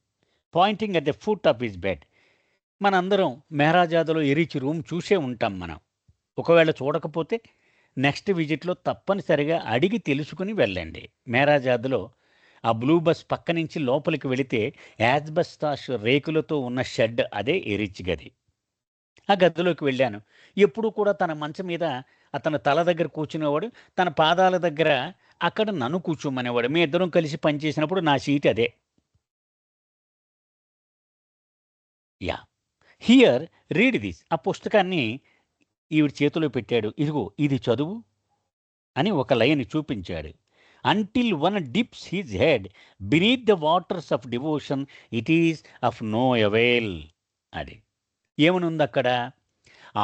S1: pointing at the foot of his bed. మనందరం మెహరాజాద్లో ఎరిచ్ రూమ్ చూసే ఉంటాం మనం. ఒకవేళ చూడకపోతే నెక్స్ట్ విజిట్లో తప్పనిసరిగా అడిగి తెలుసుకుని వెళ్ళండి. మెహరాజాద్లో ఆ బ్లూ బస్ పక్క నుంచి లోపలికి వెళితే యాజ్బెస్టాస్ రేకులతో ఉన్న షెడ్, అదే ఎరిచ్ గది. ఆ గదిలోకి వెళ్ళాను. ఎప్పుడూ కూడా తన మంచం మీద అతను తల దగ్గర కూర్చునేవాడు, తన పాదాల దగ్గర అక్కడ నన్ను కూర్చోమనేవాడు. మీ ఇద్దరం కలిసి పనిచేసినప్పుడు నా సీట్ అదే. Yeah, here read this. ఆ పుస్తకాన్ని ఈవిడ చేతిలో పెట్టాడు. ఇదిగో ఇది చదువు అని ఒక లైన్ చూపించాడు. Until one dips his head beneath the waters of devotion it is of no avail. అది ఏమనుంది అక్కడ?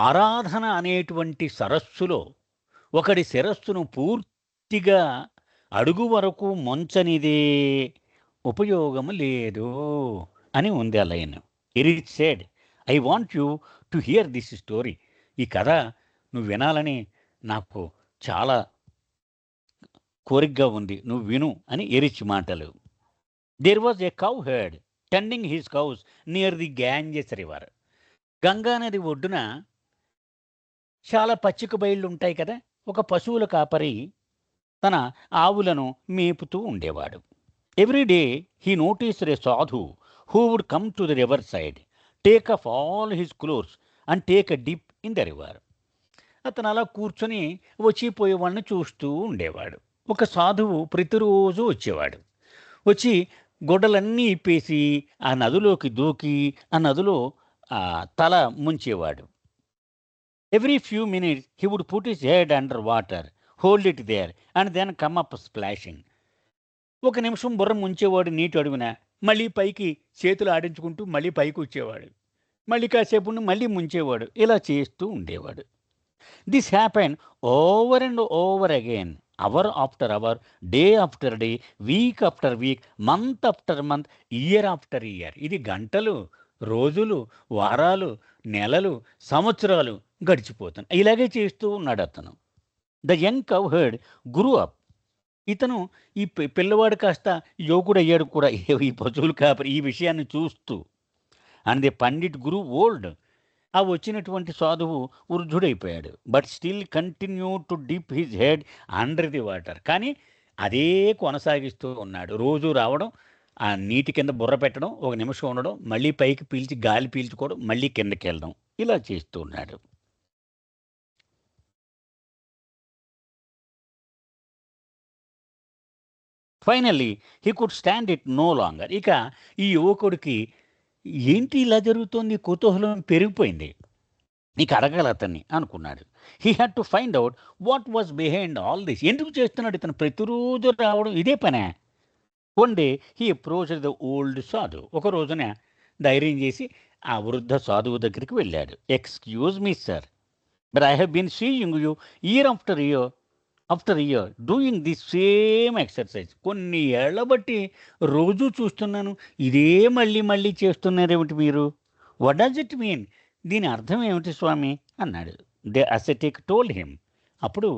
S1: ఆరాధన అనేటువంటి సరస్సులో ఒకడి శిరస్సును పూర్తిగా అడుగు వరకు ముంచనిదే ఉపయోగము లేదు అని ఉంది ఆ line. Erich said, I want you to hear this story. ఈ కథ నువ్వు వినాలని నాకు చాలా కోరికగా ఉంది, నువ్వు విను అని ఎరిచ్ మాటలు. There was a cowherd tending his cows near the Ganges river. గంగానది ఒడ్డున చాలా పచ్చిక బయళ్ళు ఉంటాయి కదా. ఒక పశువుల కాపరి తన ఆవులను మేపుతూ ఉండేవాడు. Every day he noticed a sadhu who would come to the river side, take off all his clothes and take a dip in the river. అతను అలా కూర్చొని వచ్చిపోయే వాళ్ళని చూస్తూ ఉండేవాడు. ఒక సాధువు ప్రతిరోజు వచ్చేవాడు. వచ్చి గొడ్డలన్నీ ఇప్పేసి ఆ నదిలోకి దూకి ఆ నదిలో తల ముంచేవాడు. Every few minutes he would put his head under water, hold it there and then come up splashing. ఒక నిమిషం బుర్ర ముంచేవాడు నీటి అడుగున, మళ్ళీ పైకి చేతులు ఆడించుకుంటూ మళ్ళీ పైకి వచ్చేవాడు, మళ్ళీ కాసేపు మళ్ళీ ముంచేవాడు. ఇలా చేస్తూ ఉండేవాడు. This happen over and over again, hour after hour, day after day, week after week, month after month, year after year. ఇది గంటలు, రోజులు, వారాలు, నెలలు, సంవత్సరాలు గడిచిపోతాను. ఇలాగే చేస్తూ ఉన్నాడు అతను. The young cow heard grew up. ఇతను ఈ పిల్లవాడు కాస్త యువకుడు అయ్యాడు కూడా ఈ పశువులు కాపరి ఈ విషయాన్ని చూస్తూ. And the pandit grew old. ఆ వచ్చినటువంటి సాధువు వృద్ధుడైపోయాడు. But still continue to dip his head under the water. కానీ అదే కొనసాగిస్తూ ఉన్నాడు. రోజు రావడం, ఆ నీటి కింద బుర్ర పెట్టడం, ఒక నిమిషం ఉండడం, మళ్ళీ పైకి పీల్చి గాలి పీల్చుకోవడం, మళ్ళీ కిందకి వెళ్ళడం, ఇలా చేస్తూ ఉన్నాడు. Finally he could stand it no longer. ఇక ఈ యువకుడికి ఏంటి ఇలా జరుగుతోంది, కుతూహలం పెరిగిపోయింది. నీకు అడగాలి అతన్ని అనుకున్నాడు. He had to find out what was behind all this. ఎందుకు చేస్తున్నాడు ఇతను ప్రతిరోజు రావడం, ఇదే పనే. One day he approached the old సాధు. ఒక రోజున ధైర్యం చేసి ఆ వృద్ధ సాధువు దగ్గరికి వెళ్ళాడు. Excuse me sir, but I have been seeing you year after year doing the same exercise. కొన్ని ఏళ్ల బట్టి రోజు చూస్తున్నాను, ఇదే మళ్ళీ మళ్ళీ చేస్తున్నారేమిటి మీరు? What does it mean? దీని అర్థం ఏమిటి స్వామి అన్నాడు. The ascetic told him. అప్పుడు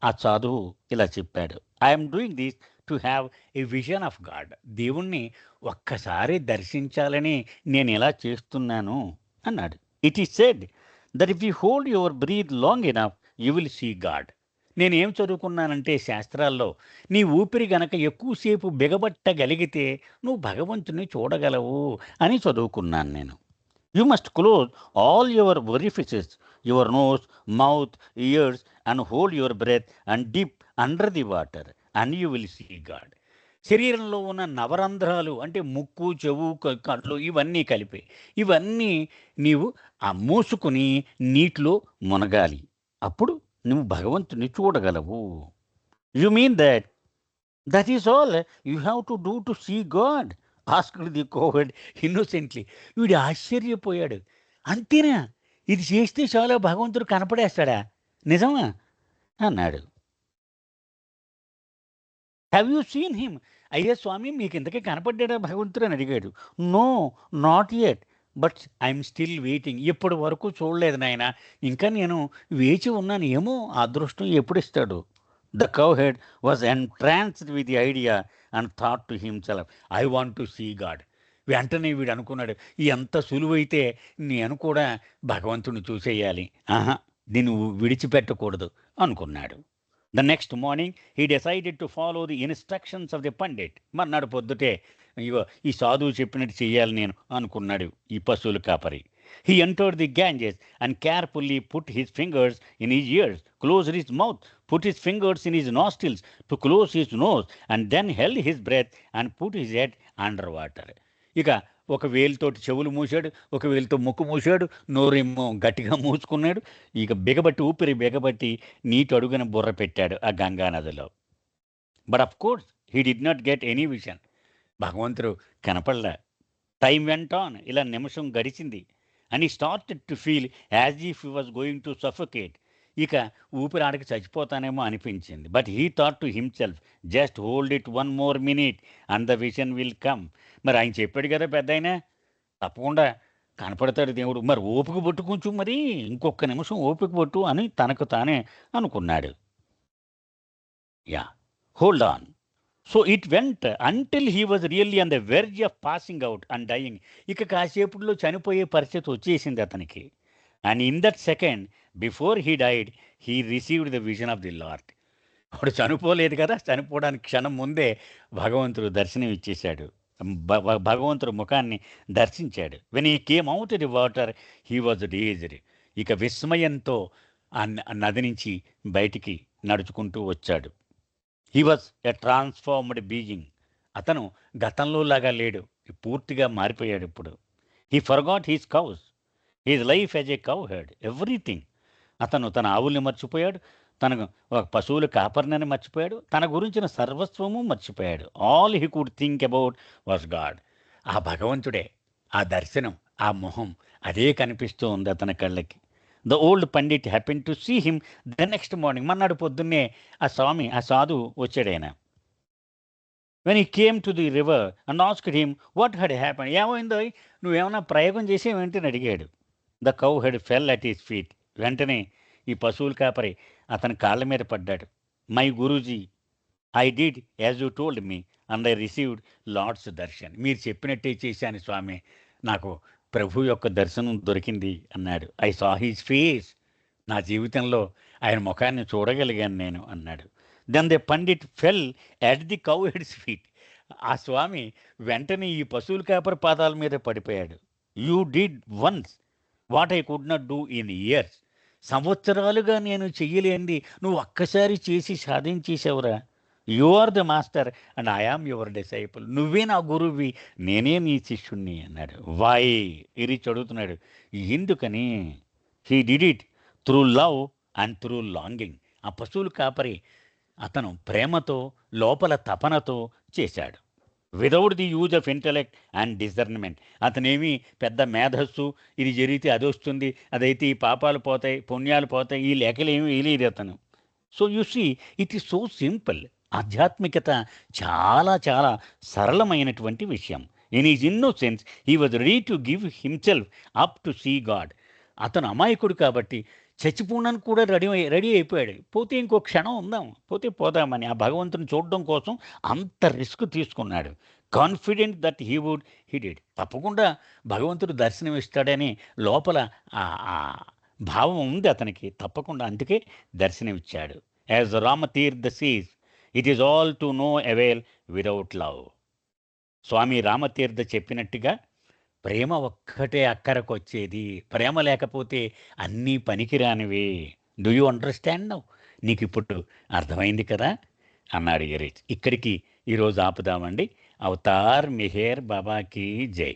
S1: ఆ సాధువు ఇలా చెప్పాడు. I'm doing this to have a vision of God. దేవుణ్ణి ఒక్కసారి దర్శించాలని నేను ఇలా చేస్తున్నాను అన్నాడు. It is said that if you hold your breath long enough you will see God. నేనేం చదువుకున్నానంటే శాస్త్రాల్లో, నీ ఊపిరి గనక ఎక్కువసేపు బిగబట్టగలిగితే నువ్వు భగవంతుని చూడగలవు అని చదువుకున్నాను నేను. You must close all your orifices, your nose, mouth, ears and hold your breath and dip under the water and you will see God. శరీరంలో ఉన్న నవరంధ్రాలు అంటే ముక్కు, చెవు, కళ్ళు ఇవన్నీ కలిపి, ఇవన్నీ నీవు ఆ మూసుకుని నీటిలో మునగాలి. అప్పుడు నువ్వు భగవంతుని చూడగలవు. You mean that that is all you have to do to see God asked the cowherd innocently. వీడు ఆశ్చర్యపోయాడు. అంతేనా, ఇది చేస్తే చాలా భగవంతుడు కనపడేస్తాడా, నిజమా అన్నాడు. Have you seen him? అయ్యా స్వామి, మీకు ఇంతకీ కనపడ్డాడా భగవంతుడు అని అడిగాడు. No, not yet, but I'm still waiting. ఇప్పటి వరకు చూడలేదు నాయన, ఇంకా నేను వేచి ఉన్నాను. ఏమో ఆ అదృష్టం ఎప్పుడు ఇస్తాడు. The cowhead was entranced with the idea and thought to himself, I want to see God. వెంటనే వీడు అనుకున్నాడు, ఎంత సులువైతే నేను కూడా భగవంతుని చూసేయాలి, ఆహా దీన్ని విడిచిపెట్టకూడదు అనుకున్నాడు. The next morning he decided to follow the instructions of the Pandit. మర్నాడు పొద్దుటే ఇగో ఈ సాధువు చెప్పినట్టు చెయ్యాలి నేను అనుకున్నాడు ఈ పశువుల కాపరి. He entered the Ganges and carefully put his fingers in his ears, closed his mouth, put his fingers in his nostrils to close his nose, and then held his breath and put his head under water. ఇక ఒక వేలుతోటి చెవులు మూసాడు, ఒక వేలుతో ముక్కు మూసాడు, నోరేమో గట్టిగా మూసుకున్నాడు. ఇక బిగబట్టి ఊపిరి బిగబట్టి నీటి అడుగున బుర్ర పెట్టాడు ఆ గంగా నదిలో. But of course he did not get any vision. భగవంతుడు కనపడలే. Time went on. ఇలా నిమిషం గడిచింది. And he started to feel as if he was going to suffocate. ఇక ఊపిరాడకి చచ్చిపోతానేమో అనిపించింది. But he thought to himself, just hold it one more minute and the vision will come. మరి ఆయన చెప్పాడు కదా పెద్ద ఆయన, తప్పకుండా కనపడతాడు దేవుడు. మరి ఓపిక పట్టు, కొంచెం మరి ఇంకొక నిమిషం ఓపిక పట్టు అని తనకు తానే అనుకున్నాడు. Yeah, hold on. So it went until he was really on the verge of passing out and dying. ఇక కాసేపులో చనిపోయే పరిస్థితి వచ్చేసింది అతనికి. And in that second before he died he received the vision of the Lord. అప్పుడు చనిపోలేదు కదా, చనిపోవడానికి క్షణం ముందే భగవంతుడు దర్శనం ఇచ్చేశాడు. భగవంతుడు ముఖాన్ని దర్శించాడు. When he came out the water he was dazed. ఇక విస్మయంతో ఆ నది నుంచి బయటికి నడుచుకుంటూ వచ్చాడు. He was a transformed being. అతను గతంలో లాగా లేడు, పూర్తిగా మారిపోయాడు ఇప్పుడు. He forgot his cows, his life as a cowherd, everything. అతను తన ఆవుల్ని మర్చిపోయాడు, తన ఒక పశువుల కాపర్నని మర్చిపోయాడు, తన గురించిన సర్వస్వము మర్చిపోయాడు. All he could think about was God. ఆ భగవంతుడే, ఆ దర్శనం, ఆ మొహం అదే కనిపిస్తూ ఉంది అతని కళ్ళకి. The old pandit happen to see him the next morning. మన్నాడు పొద్దున్నే ఆ సాధువు వచ్చాడైనా. When he came to the river and asked him what had happen. ఏమైందో, నువ్వేమైనా ప్రయోగం చేసేవేంటని అడిగాడు. The cowherd fell at his feet. వెంటనే ఈ పశువుల కాపరి అతని కాళ్ళ మీద పడ్డాడు. My Guruji, I did as you told me and I received lord's darshan. మీరు చెప్పినట్టే చేశాను స్వామి, నాకు ప్రభు యొక్క దర్శనం దొరికింది అన్నాడు. I saw his face. నా జీవితంలో ఆయన ముఖాన్ని చూడగలిగాను నేను అన్నాడు. Then the pandit fell at the cowherd's feet. ఆ స్వామి వెంటనే ఈ పశువుల కాపరి పాదాల మీద పడిపోయాడు. You did once what I could not do in years. సంవత్సరాలుగా నేను చెయ్యలేంది నువ్వు ఒక్కసారి చేసి సాధించేసావురా. You are the master and I am your disciple. నువ్వే నా గురువి, నేనే నీ శిష్యుణ్ణి అన్నాడు. వై ఇది చదువుతున్నాడు. ఎందుకని? He did it through love and through longing. ఆ పశువులు కాపరి అతను ప్రేమతో, లోపల తపనతో చేశాడు. Without the use of intellect and discernment. అతనేమి పెద్ద మేధస్సు, ఇది జరిగితే అది వస్తుంది, అదైతే ఈ పాపాలు పోతాయి, పుణ్యాలు పోతాయి, ఈ లెక్కలు ఏమి వేయలేదు అతను. So you see it is so simple. ఆధ్యాత్మికత చాలా చాలా సరళమైనటువంటి విషయం. In his innocence he was ready to give himself up to see God. అతను అమాయకుడు కాబట్టి చచ్చిపోవడానికి కూడా రెడీ అయిపోయాడు. పోతే ఇంకో క్షణం ఉందాం, పోతే పోదామని ఆ భగవంతుని చూడడం కోసం అంత రిస్క్ తీసుకున్నాడు. Confident that he did. తప్పకుండా భగవంతుడు దర్శనం ఇస్తాడని లోపల ఆ ఆ భావం ఉంది అతనికి. తప్పకుండా అందుకే దర్శనమిచ్చాడు. As Ramatirtha says, it is all to no avail without love. Swami Ramatirtha చెప్పినట్టుగా ప్రేమ ఒక్కటే అక్కరకొచ్చేది. ప్రేమ లేకపోతే అన్నీ పనికిరానివే. Do you understand now? నీకిప్పుడు అర్థమైంది కదా! అన్నాడు గిరీష్. ఇక్కడికి ఈరోజు ఆపుదామండి. అవతార్ మెహర్ బాబాకి జై.